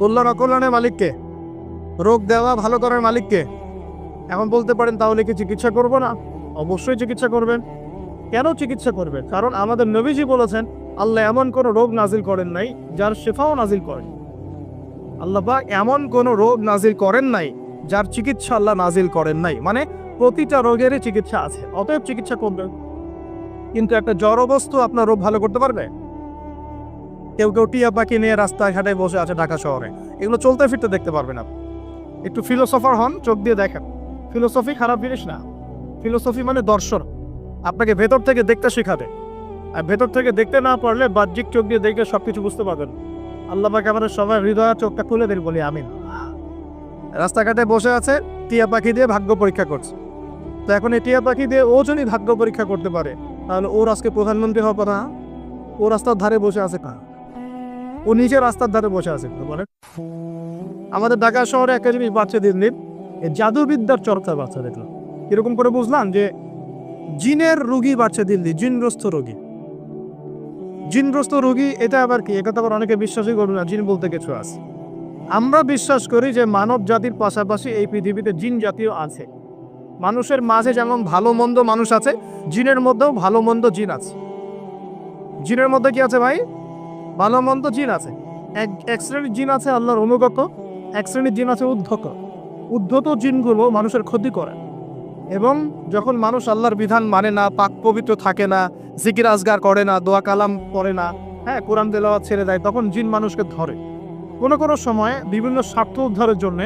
কল্যাণ অকল্যাণের মালিককে, রোগ দেওয়া ভালো করার মালিককে। এখন বলতে পারেন তাহলে কি চিকিৎসা করব না? অবশ্যই চিকিৎসা করবেন। কেন চিকিৎসা করবেন? কারণ আমাদের নবীজি বলেছেন আল্লাহ এমন কোনো রোগ নাজিল করেন নাই যার শিফাও নাজিল করেন। আল্লাহ পাক এমন কোনো রোগ নাজিল করেন নাই যার চিকিৎসা আল্লাহ নাজিল করেন নাই। মানে প্রতিটা রোগেরই চিকিৎসা আছে, অতএব চিকিৎসা করবেন। কিন্তু একটা জড় বস্তু আপনার রোগ ভালো করতে পারবে? কেউ কেউ টিয়া পাখি নিয়ে রাস্তাঘাটে বসে আছে ঢাকা শহরে, এগুলো চলতে ফিরতে দেখতে পারবেন আপনি। একটু ফিলোসফার হন, চোখ দিয়ে দেখেন। ফিলোসফি খারাপ জিনিস না, ফিলোসফি মানে দর্শন, আপনাকে ভেতর থেকে দেখতে শেখাবে। আর ভেতর থেকে দেখতে না পারলে বাহ্যিক চোখ দিয়ে দেখলে সবকিছু বুঝতে পারবেন। আল্লাহ পাক আমাদের সবার হৃদয় চোখটা খুলে দেন বলি আমিন। রাস্তাঘাটে বসে আছে, টিয়া পাখি দিয়ে ভাগ্য পরীক্ষা করছে। তো এখন এই টিয়া পাখি দিয়ে ও যদি ভাগ্য পরীক্ষা করতে পারে, তাহলে ওর আজকে প্রধানমন্ত্রী হওয়ার কথা। ও রাস্তার ধারে বসে আছে কার? ও নিজে রাস্তার ধারে বসে আছে। বলে আমাদের ঢাকা শহরে একটা জিনিস বাচ্চা দিন দিন এই জাদুবিদ্যার চর্চা বাচ্চা দেখলো। এরকম করে বুঝলাম যে জিনের রোগী বাড়ছে দিল্লি, জিনগ্রস্ত রোগী। জিনগ্রস্ত রোগী এটা আবার কি? এটা তো আবার অনেকে বিশ্বাসই করবে না, জিন বলতে কিছু আছে। আমরা বিশ্বাস করি যে মানব জাতির পাশাপাশি এই পৃথিবীতে জিন জাতীয় আছে। মানুষের মাঝে যেমন ভালো মন্দ মানুষ আছে, জিনের মধ্যেও ভালো মন্দ জিন আছে। জিনের মধ্যে কি আছে ভাই? ভালো মন্দ জিন আছে। এক শ্রেণীর জিন আছে আল্লাহর অনুগত, এক শ্রেণীর জিন আছে উদ্ধত। উদ্ধত জিনগুলো মানুষের ক্ষতি করে, এবং যখন মানুষ আল্লাহর বিধান মানে না, পাক পবিত্র থাকে না, জিকির আজগার করে না, দোয়া কালাম পড়ে না, হ্যাঁ কোরআন তেলাওয়াত ছেড়ে দেয়, তখন জিন মানুষকে ধরে। কোনো কোনো সময় বিভিন্ন স্বার্থ উদ্ধারের জন্য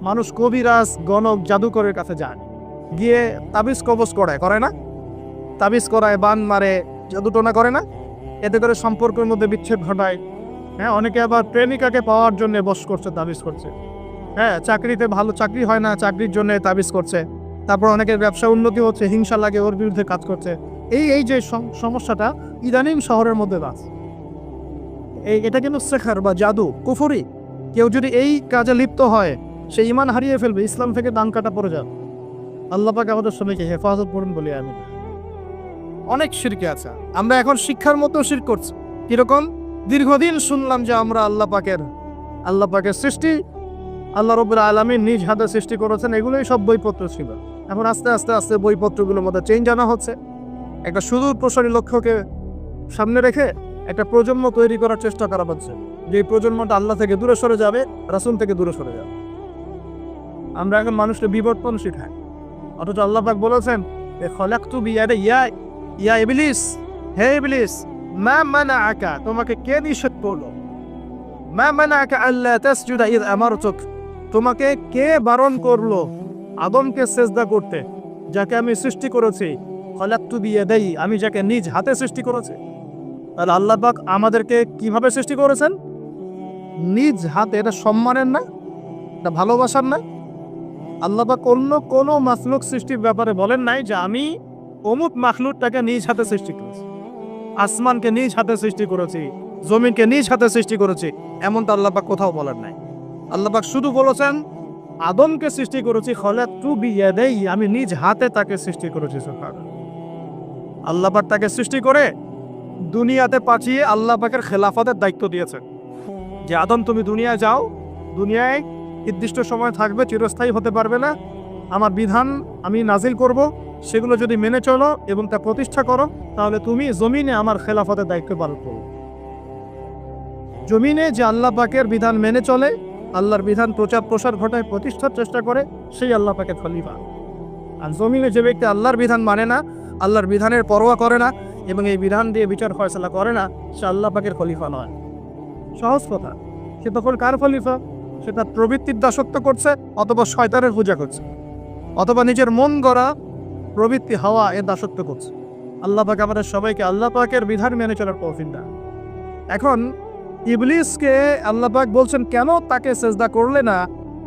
মানুষ কবিরাজ, গণক, জাদুকরের কাছে যায়, গিয়ে তাবিজ কবজ করে না? তাবিজ করায়, বান মারে, জাদুটোনা করে না? এতে করে সম্পর্কের মধ্যে বিচ্ছেদ ঘটায়। হ্যাঁ, অনেকে আবার প্রেমিকাকে পাওয়ার জন্য বশ করছে, তাবিজ করছে। হ্যাঁ, চাকরিতে ভালো চাকরি হয় না, চাকরির জন্য তাবিজ করছে। তারপর অনেকের ব্যবসা উন্নতি হচ্ছে, হিংসা লাগে, ওর বিরুদ্ধে কাজ করছে। এই যে সমস্যাটা ইদানিং শহরের মধ্যে আছে, এটা কিন্তু শেখার বা জাদু, কুফরি। কেউ যদি এই কাজে লিপ্ত হয় সে ঈমান হারিয়ে ফেলবে, ইসলাম থেকে দান কাটা পড়ে যাবে। আল্লাহ পাক আমাদের সবাইকে হেফাজত করুন বলি আমি। অনেক শিরকে আছে, আমরা এখন শিক্ষার মতো শিরক করছি। কিরকম? দীর্ঘদিন শুনলাম যে আমরা আল্লাহ পাকের সৃষ্টি, আল্লাহ রাব্বুল আলামিন নিজ হাতে সৃষ্টি করেছেন, এগুলোই সব বইপত্র ছিল। এখন আস্তে আস্তে আস্তে বইপত্রগুলোর মধ্যে চেঞ্জ আনা হচ্ছে। একটা সুদূর প্রসারী লক্ষ্যকে সামনে রেখে একটা প্রজন্ম তৈরি করার চেষ্টা করা হচ্ছে, যে প্রজন্মটা আল্লাহ থেকে দূরে সরে যাবে, রাসূল থেকে দূরে সরে যাবে। আমরা এখন মানুষকে বিবর্তন শেখাই, অথচ আল্লাহ পাক বলেছেন খলাকতু বিয়াদিয়া ইয়া ইবলিস, হে ইবলিস, মা মানাআকা, তোমাকে কে নিষেধ করলো? মা মানাআকা আল্লা তাসজুদা ইয আমারতুক, তোমাকে কে বারণ করলো আদমকে সিজদা করতে, যাকে আমি সৃষ্টি করেছি? খলাকতু বিয়াদাই, আমি যাকে নিজ হাতে সৃষ্টি করেছি। তাহলে আল্লাহ পাক আমাদেরকে কিভাবে সৃষ্টি করেছেন? নিজ হাতে। এটা সম্মানের না, এটা ভালোবাসার না? আল্লাহ পাক অন্য কোনো মাখলুক সৃষ্টির ব্যাপারে বলেন নাই যে আমি অমুক মাখলুকটাকে নিজ হাতে সৃষ্টি করেছি, আসমানকে নিজ হাতে সৃষ্টি করেছি, জমিনকে নিজ হাতে সৃষ্টি করেছি, এমনটা আল্লাহ পাক কোথাও বলার নাই। আল্লাহ পাক শুধু বলেছেন আদমকে সৃষ্টি করেছি খলাকতু বিয়াদাই, আমি নিজ হাতে তাকে সৃষ্টি করেছি। সুবহানাল্লাহ। আল্লাহ পাক তাকে সৃষ্টি করে দুনিয়াতে পাঠিয়ে আল্লাহ পাকের খেলাফতের দায়িত্ব দিয়েছেন যে আদম তুমি দুনিয়ায় যাও, দুনিয়ায় নির্দিষ্ট সময় থাকবে, চিরস্থায়ী হতে পারবে না। আমার বিধান আমি নাজিল করব, সেগুলো যদি মেনে চলো এবং তা প্রতিষ্ঠা করো, তাহলে তুমি জমিনে আমার খেলাফতের দায়িত্ব পালন করো। জমিনে যে আল্লাহ পাকের বিধান মেনে চলে, আল্লাহর বিধান প্রচার প্রসার ঘটায়, প্রতিষ্ঠার চেষ্টা করে, সেই আল্লাহ পাকের খলিফা। আর জমিনে যে ব্যক্তি আল্লাহর বিধান মানে না, আল্লাহর বিধানের পরোয়া করে না এবং এই বিধান দিয়ে বিচার ফয়সালা করে না, সে আল্লাহ পাকের খলিফা নয়। সহজ কথা। সে তখন কার খলিফা? সে তার প্রবৃত্তির দাসত্ব করছে, অথবা শয়তানের পূজা করছে, অথবা নিজের মন গড়া প্রবৃত্তি হাওয়া এর দাসত্ব করছে। আল্লাহ পাক আমাদের সবাইকে আল্লাহ পাকের বিধান মেনে চলার তৌফিক দান। এখন ইবলিসকে আল্লাহ পাক বলছেন কেন তাকে সেজদা করলে না,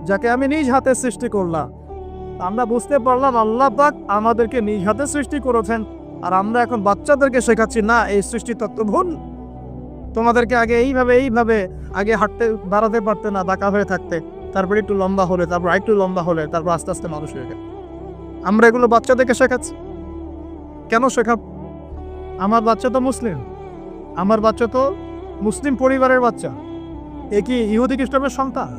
যাকে আমি নিজ হাতে সৃষ্টি করলাম। আমরা বুঝতে পারলাম আল্লাহ পাক আমাদেরকে নিজ হাতে সৃষ্টি করেছেন, আর আমরা এখন বাচ্চাদেরকে শেখাচ্ছি না এই সৃষ্টি তত্ত্ব ভুল। তোমাদেরকে আগে এইভাবে আগে হাঁটতে দাঁড়াতে পারতে না, বাঁকা হয়ে থাকতে, তারপরে একটু লম্বা হলে, তারপর আরেকটু লম্বা হলে, তারপর আস্তে আস্তে মানুষ হয়ে গেল। আমরা এগুলো বাচ্চাদেরকে শেখাচ্ছি। কেন শেখাব? আমার বাচ্চা তো মুসলিম, আমার বাচ্চা তো মুসলিম পরিবারের বাচ্চা, এ কি ইহুদি খ্রিস্টানের সন্তান?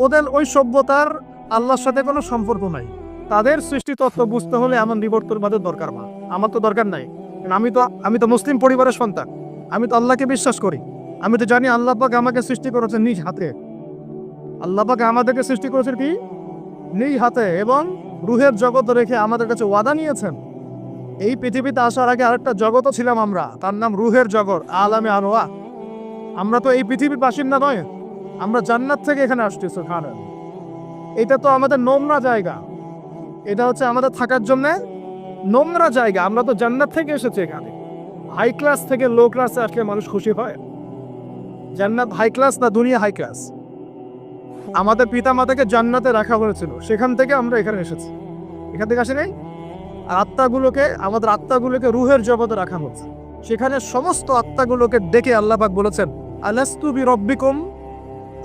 ওদের ওই সভ্যতার আল্লাহর সাথে কোনো সম্পর্ক নাই। তাদের সৃষ্টি তত্ত্ব বুঝতে হলে আমার নিবর্তনবাদের দরকার না, আমার তো দরকার নাই। আমি তো মুসলিম পরিবারের সন্তান, আমি তো আল্লাহকে বিশ্বাস করি। আমি তো জানি আল্লাহ পাক আমাকে সৃষ্টি করেছেন নিজ হাতে। আল্লাহ পাক আমাদেরকে সৃষ্টি করেছেন কি? নিজ হাতে, এবং রুহের জগৎ রেখে আমাদের কাছে ওয়াদা নিয়েছেন। এই পৃথিবীতে আসার আগে আরেকটা জগৎও ছিলাম আমরা, তার নাম রুহের জগৎ, আলামে আনোয়া। আমরা তো এই পৃথিবীর বাসিন্দা নয়, আমরা জান্নাত থেকে এখানে আসছি। সুবহানাল্লাহ। এটা তো আমাদের নোংরা জায়গা, এটা হচ্ছে আমাদের থাকার জন্য নোংরা জায়গা। আমরা তো জান্নাত থেকে এসেছি এখানে। হাই ক্লাস থেকে লো ক্লাসে আসলে মানুষ খুশি হয়? জান্নাত হাই ক্লাস না দুনিয়া হাই ক্লাস? আমাদের পিতা মাতাকে জান্নাতে রাখা হয়েছিল, সেখান থেকে আমরা এখানে এসেছি। এখান থেকে আসে নাই? আর আমাদের আত্মাগুলোকে রুহের জগতে রাখা হচ্ছে। সেখানে সমস্ত আত্মাগুলোকে ডেকে আল্লাহ পাক বলেছেন আলাস্তু বিরব্বিকুম।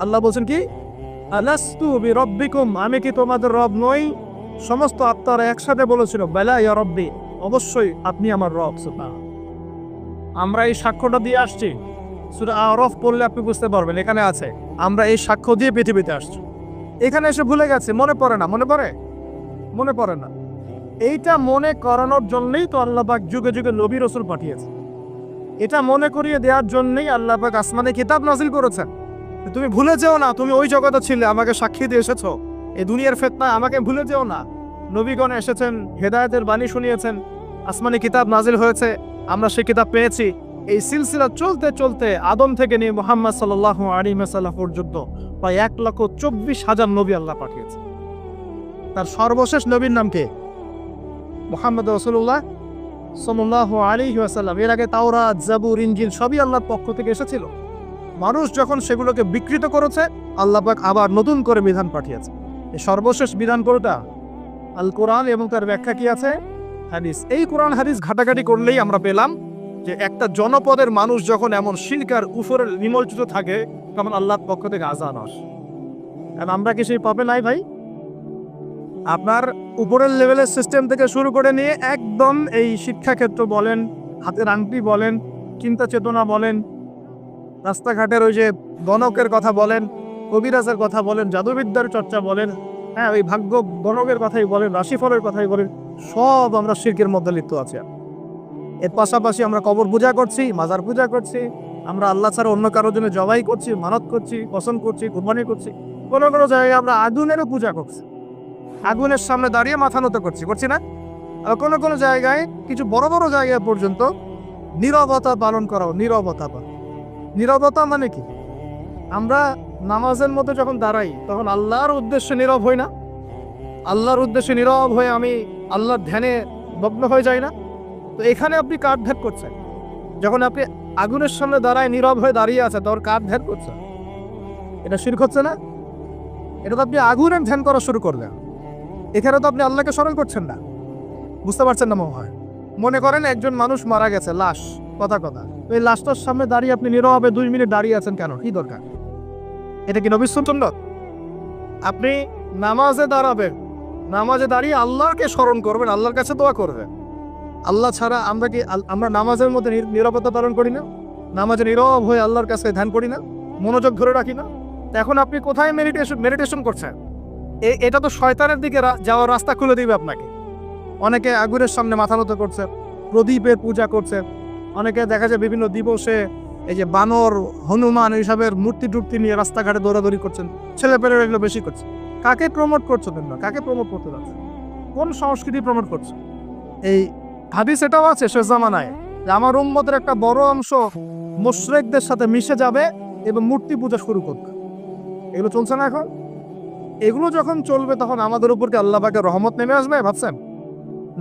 আল্লাহ বলছেন কি? আলাস্তু বিরব্বিকুম, আমি কি তোমাদের রব নই? সমস্ত আত্মারা একসাথে বলেছিল বেলা ইয়া রব্বি, অবশ্যই আপনি আমার রব। সুবহানাল্লাহ। আমরা এই সাক্ষ্যটা দিয়ে আসছি। সূরা আরাফ পড়লে আপনি বুঝতে পারবেন, এখানে আছে আমরা এই সাক্ষ্য দিয়ে পৃথিবীতে আসছি। এখানে এসে ভুলে গেছে, মনে পড়ে না। মনে পড়ে না। এইটা মনে করানোর জন্যই তো আল্লাহ পাক যুগে যুগে নবী রাসূল পাঠিয়েছে। এটা মনে করিয়ে দেওয়ার জন্যই আল্লাহ পাক আসমানে কিতাব নাজিল করেছেন। তুমি ভুলে যেও না, তুমি ওই জগতে ছিলে, আমাকে সাক্ষী দিয়ে এসেছো। এই দুনিয়ার ফিতনায় আমাকে ভুলে যেও না। নবীগণ এসেছেন, হেদায়েতের বাণী শুনিয়েছেন, আসমানে কিতাব নাজিল হয়েছে, আমরা সেই কিতাব পেয়েছি। এই সিলসিলা চলতে চলতে আদম থেকে নিয়ে মুহাম্মদ সাল্লাল্লাহু আলাইহি ওয়াসাল্লাম পর্যন্ত প্রায় 1,24,000 নবী আল্লাহ পাঠিয়েছে। তার সর্বশেষ নবীর নাম কে? মুহাম্মদ রাসূলুল্লাহ সাল্লাল্লাহু আলাইহি ওয়াসাল্লাম। এর আগে তাওরাত, জাবুর, ইনজিল সবই আল্লাহর পক্ষ থেকে এসেছিল। মানুষ যখন সেগুলোকে বিকৃত করেছে, আল্লাহ পাক আবার নতুন করে বিধান পাঠিয়েছে। এই সর্বশেষ বিধান কোনটা? আল কোরআন, এবং তার ব্যাখ্যা কি আছে? হাদিস। এই কোরআন হাদিস ঘাটাঘাটি করলেই আমরা পেলাম যে একটা জনপদের মানুষ যখন এমন শিরকার উপরে নিমজ্জিত থাকে, তখন আল্লাহর পক্ষ থেকে আযাব আসে। কারণ আমরা কি সেই পাবে নাই ভাই? আপনার উপরের লেভেলের সিস্টেম থেকে শুরু করে নিয়ে একদম এই শিক্ষাক্ষেত্র বলেন, হাতের আংটি বলেন, চিন্তা চেতনা বলেন, রাস্তাঘাটের ওই যে গণকের কথা বলেন, কবিরাজের কথা বলেন, জাদুবিদ্যার চর্চা বলেন, হ্যাঁ ওই ভাগ্য গণকের কথাই বলেন, রাশিফলের কথাই বলেন, সব আমরা শিরকের মধ্যে লিপ্ত আছি। এর পাশাপাশি আমরা কবর পূজা করছি, মাজার পূজা করছি, আমরা আল্লাহ ছাড়া অন্য কারোর জন্য জবাই করছি, মানত করছি, পছন্দ করছি, কুরবানি করছি। কোনো কোনো জায়গায় আমরা আগুনেরও পূজা করছি, আগুনের সামনে দাঁড়িয়ে মাথা নত করছি না? আর কোনো কোনো জায়গায়, কিছু বড় বড় জায়গায় পর্যন্ত নীরবতা পালন করাও। নীরবতা মানে কি? আমরা নামাজের মধ্যে যখন দাঁড়াই, তখন আল্লাহর উদ্দেশ্যে নীরব হই না? আল্লাহর উদ্দেশ্যে নীরব হয়ে আমি আল্লাহর ধ্যানে মগ্ন হয়ে যাই না? তো এখানে আপনি কার ধ্যান করছেন? যখন আপনি আগুনের সামনে দাঁড়ায় নীরব হয়ে দাঁড়িয়ে আছে, তখন কার ধ্যান করছেন? এটা শিরক হচ্ছে না? এটা তো আপনি আগুনের ধ্যান করা শুরু করলেন। এখানে তো আপনি আল্লাহকে স্মরণ করছেন না। বুঝতে পারছেন না মনে হয়? মনে করেন একজন মানুষ মারা গেছে, লাশ, কথা এই লাশটার সামনে দাঁড়িয়ে আপনি নীরবে 2 মিনিট দাঁড়িয়ে আছেন কেন? কি দরকার? এটা কি নবীর সুন্নাত? আপনি নামাজে দাঁড়াবেন, নামাজে দাঁড়িয়ে আল্লাহকে স্মরণ করবেন, আল্লাহর কাছে দোয়া করবেন। আল্লাহ ছাড়া আমরা নামাজের মধ্যে নীরবতা পালন করি না? নামাজে নীরব হয়ে আল্লাহর কাছে ধ্যান করি না? মনোযোগ ধরে রাখি না? এখন আপনি কোথায় মেডিটেশন করছেন? এটা তো শয়তানের দিকে যাওয়ার রাস্তা খুলে দিবে আপনাকে। অনেকে আগুনের সামনে মাথা নত করছে, প্রদীপের পূজা করছে, অনেকে দেখা যায় বিভিন্ন দিবসে এই যে বানর, হনুমান এইসবের মূর্তি টুর্তি নিয়ে রাস্তাঘাটে দৌড়াদৌড়ি করছেন। ছেলেপেলেরা এগুলো বেশি করছে। কাকে প্রমোট করছো তোমরা? কাকে প্রমোট করতে যাচ্ছে? কোন সংস্কৃতি প্রমোট করছো? এই হাদিস এটাও আছে শেষ জামানায় যে আমার উম্মতের একটা বড় অংশ মুশরিকদের সাথে মিশে যাবে এবং মূর্তি পূজা শুরু করবে। এগুলো চলছে না এখন? এগুলো যখন চলবে তখন আমাদের উপর কি আল্লাহ পাকের রহমত নেমে আসবে ভাবছেন?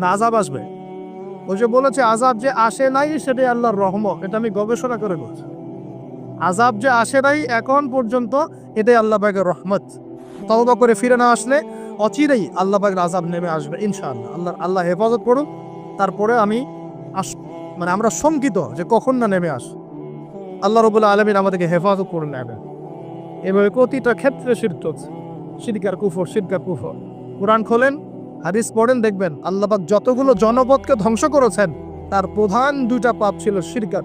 না আযাব আসবে? ওই যে বলেছে আযাব যে আসে নাই সেটাই আল্লাহর রহমত, এটা আমি গবেষণা করে বলছি। আযাব যে আসে নাই এখন পর্যন্ত এটাই আল্লাহ পাকের রহমত। তওবা করে ফিরে না আসলে অচিরেই আল্লাহ পাকের আযাব নেমে আসবে ইনশাআল্লাহ। আল্লাহ হেফাজত করুন। তারপরে আমরা শঙ্কিত যে কখন না নেমে আস। আল্লাহ রাব্বুল আলামিন আমাদেরকে হেফাজত করে নেবে। এভাবে প্রতিটা ক্ষেত্রে শিরক চলছে, শিরক আর কুফর। কোরআন খোলেন, হাদিস পড়েন, দেখবেন আল্লাহ পাক যতগুলো জনপদকে ধ্বংস করেছেন তার প্রধান 2টা পাপ ছিল শিরক আর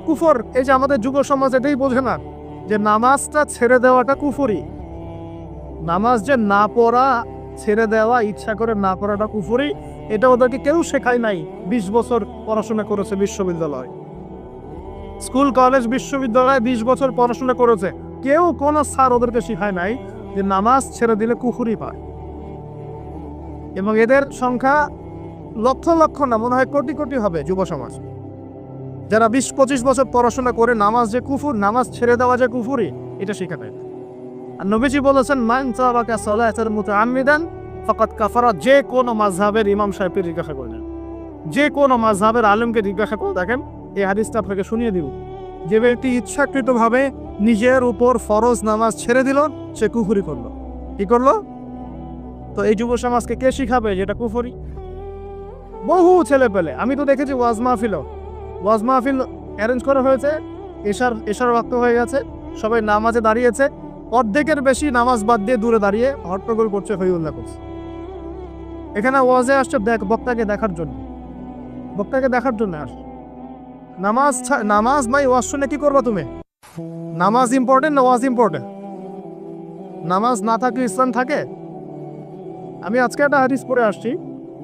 কুফর। এই যে আমাদের যুব সমাজ এটাই বোঝে না যে নামাজটা ছেড়ে দেওয়াটা কুফরি। নামাজ যে না পড়া, ছেড়ে দেওয়া, ইচ্ছা করে না পড়াটা কুফরি, এটা ওদেরকে কেউ শেখায় নাই। 20 বছর পড়াশোনা করেছে বিশ্ববিদ্যালয়, স্কুল, কলেজ, বিশ্ববিদ্যালয়ে 20 বছর পড়াশোনা করেছে, কেউ কোন স্যার ওদেরকে শেখায় নাই যে নামাজ ছেড়ে দিলে কুফরি পায়। এবং এদের সংখ্যা লক্ষ লক্ষ না, মনে হয় কোটি কোটি হবে যুব সমাজ, যারা 20-25 বছর পড়াশোনা করে নামাজ যে কুফর, নামাজ ছেড়ে দেওয়া যে কুফরি, এটা শেখা নাই। আর নবীজি বলেছেন মান তারাকা সালাতান মুতাআম্মিদান ফাকাদ কাফারা। যে কোনো মাযহাবের ইমাম সাহেবকে জিজ্ঞাসা করলেন, যে কোনো মাযহাবের আলেমকে জিজ্ঞাসা করে দেখেন, এই হাদিসটা আপনাকে শুনিয়ে দিব। যে ব্যক্তি ইচ্ছাকৃতভাবে নিজের উপর ফরজ নামাজ ছেড়ে দিল সে কুফরি করলো। কি করলো? তো এই যুব সমাজকে কে শিখাবে যেটা কুফরি? বহু ছেলে পেলে আমি তো দেখেছি ওয়াজ মাহফিল অ্যারেঞ্জ করা হয়েছে, এশার ওয়াক্ত হয়ে গেছে, সবাই নামাজে দাঁড়িয়েছে, অর্ধেকের বেশি নামাজ বাদ দিয়ে দূরে দাঁড়িয়ে হট্টগোল করছে, হইউল্লাহ করছে। এখানে ওয়াজে আসছে বক্তাকে দেখার জন্য আস। নামাজ নাই, ওয়াজ শুনে কি করবা তুমি? নামাজ ইম্পর্টেন্ট না ওয়াজ ইম্পর্টেন্ট? নামাজ না থাকলে ইসলাম থাকে? আমি আজকে একটা হাদিস পড়ে আসছি,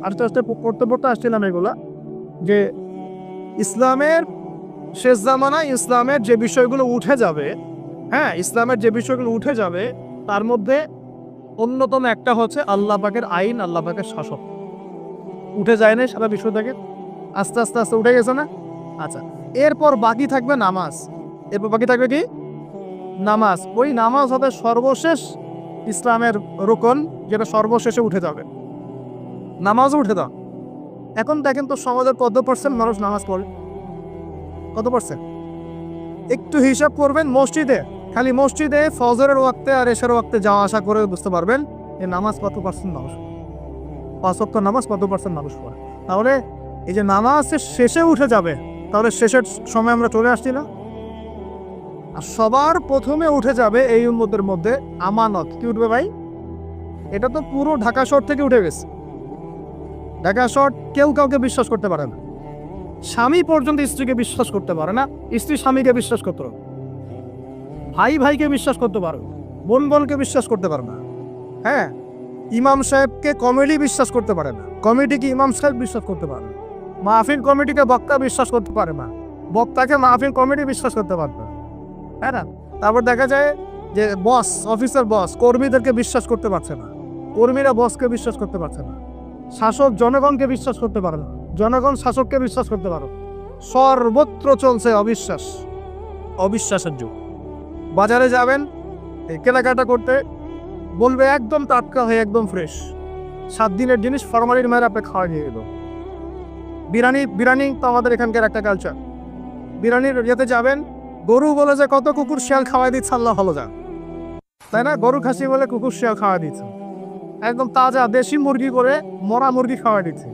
আস্তে আস্তে পড়তে আসছিলাম এগুলা, যে ইসলামের শেষ জামানায় ইসলামের যে বিষয়গুলো উঠে যাবে, ইসলামের যে বিষয়গুলো উঠে যাবে তার মধ্যে অন্যতম একটা হচ্ছে আল্লাহ পাকের আইন, আল্লাহ পাকের শাসন। উঠে যায় না সারা বিষয় থেকে? আস্তে আস্তে উঠে গেছে না? আচ্ছা, এরপর বাকি থাকবে নামাজ। কি? নামাজ। ওই নামাজ হবে সর্বশেষ ইসলামের রুকন, যেটা সর্বশেষে উঠে যাবে। নামাজও উঠে দাও। এখন দেখেন তো সমাজের কত % মানুষ নামাজ পড়ে? কত %? একটু হিসাব করবেন, খালি মসজিদে ফজরের ওয়াক্তে আর এশার ওয়াক্তে যাওয়া আসা করে বুঝতে পারবেন এই নামাজ কত % মানুষ, 5 ওয়াক্ত নামাজ কত % মানুষ পড়ে। তাহলে এই যে নামাজ শেষে উঠে যাবে, তাহলে শেষের সময় আমরা চলে আসছি না? আর সবার প্রথমে উঠে যাবে এই উম্মতের মধ্যে আমানত। কি উঠবে ভাই? এটা তো পুরো ঢাকা শহর থেকে উঠে গেছে। ঢাকা শহর কেউ কাউকে বিশ্বাস করতে পারে না। স্বামী পর্যন্ত স্ত্রীকে বিশ্বাস করতে পারে না, স্ত্রী স্বামীকে বিশ্বাস করতে পারে, ভাই ভাইকে বিশ্বাস করতে পারে, বোন বোনকে বিশ্বাস করতে পারে না। ইমাম সাহেবকে কমিটি বিশ্বাস করতে পারে না, কমিটিকে ইমাম সাহেব বিশ্বাস করতে পারে না, মাহফিল কমিটিকে বক্তা বিশ্বাস করতে পারে না, বক্তাকে মাহফিল কমিটি বিশ্বাস করতে পারে না। না, তারপর দেখা যায় যে অফিসের বস কর্মীদেরকে বিশ্বাস করতে পারছে না, কর্মীরা বসকে বিশ্বাস করতে পারছে না, শাসক জনগণকে বিশ্বাস করতে পারে না, জনগণ শাসককে বিশ্বাস করতে পারে। সর্বত্র চলছে অবিশ্বাসের যুগ। বাজারে যাবেন কেনাকাটা করতে, বলবে একদম টাটকা হয়ে একদম ফ্রেশ, 7 দিনের জিনিস ফরমালিন মেরে আপনি খাওয়া নিয়ে গেল। বিরিয়ানি তো আমাদের এখানকার একটা কালচার। বিরিয়ানির ইয়েতে যাবেন, গরু বলে যে কত কুকুর শিয়াল খাওয়াই দিচ্ছে, আল্লাহ ভালো যান, তাই না? গরু খাসি বলে কুকুর শিয়াল খাওয়াই দিচ্ছে, একদম তাজা দেশি মুরগি করে মরা মুরগি খাওয়াই দিচ্ছে।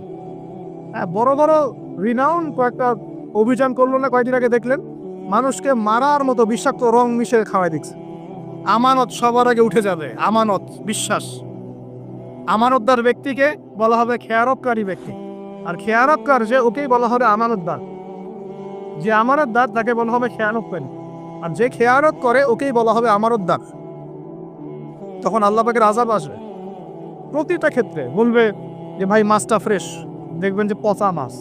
হ্যাঁ, বড় বড় রিনাউন কয়েকটা অভিযান করলো না কয়েকদিন আগে দেখলেন, মানুষকে মারার মতো বিষাক্ত রং মিশিয়ে খাওয়াই দিচ্ছে। আমানত সবার আগে উঠে যাবে, আমানত বিশ্বাস। আমানতদার ব্যক্তিকে বলা হবে খেয়ারতকারী ব্যক্তি, আর খেয়ারতকার যে ওকেই বলা হবে আমানতদার। যে আমানতদার তাকে বলা হবে খেয়ানতকারী, আর যে খেয়ারত করে ওকেই বলা হবে আমানতদার। তখন আল্লাহ পাকের আযাব আসবে প্রতিটা ক্ষেত্রে। বলবে যে ভাই মাছটা ফ্রেশ, দেখবেন যে পচা মাছ।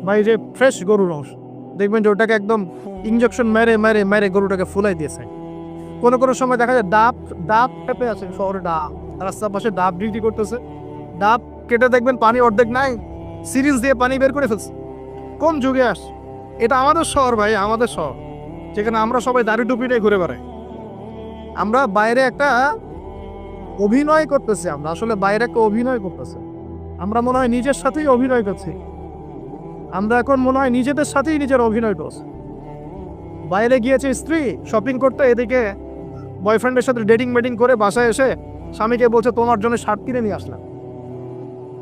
ভাই যে ফ্রেশ গরুর মাংস, দেখবেন যে ওটাকে একদম ইঞ্জেকশন মেরে মেরে মেরে গরুটাকে ফুলাই দিয়েছে। কোনো কোনো সময় দেখা যায় ডাব ডাব পেঁপে আছে শহরে, ডাব রাস্তার পাশে ডাব ডিউটি করতেছে, ডাব কেটে দেখবেন পানি অর্ধেক নাই, সিরিজ দিয়ে পানি বের করে ফেলছে। কোন যুগে আস? এটা আমাদের শহর ভাই, আমাদের শহর, যেখানে আমরা সবাই দাড়ি টুপি নিয়ে ঘুরে বেড়াই। আমরা বাইরে একটা অভিনয় করতেছি, আমরা আসলে বাইরে একটা অভিনয় করতেছি। আমরা মনে হয় নিজের সাথেই অভিনয় করছি, আমরা এখন মনে হয় নিজেদের সাথেই নিজের অভিনয় করছি। বাইরে গিয়েছে স্ত্রী শপিং করতে, এদিকে বয়ফ্রেন্ডের সাথে ডেটিং মেটিং করে বাসায় এসে স্বামীকে বলছে তোমার জন্য শার্ট কিনে নিয়ে আসলাম।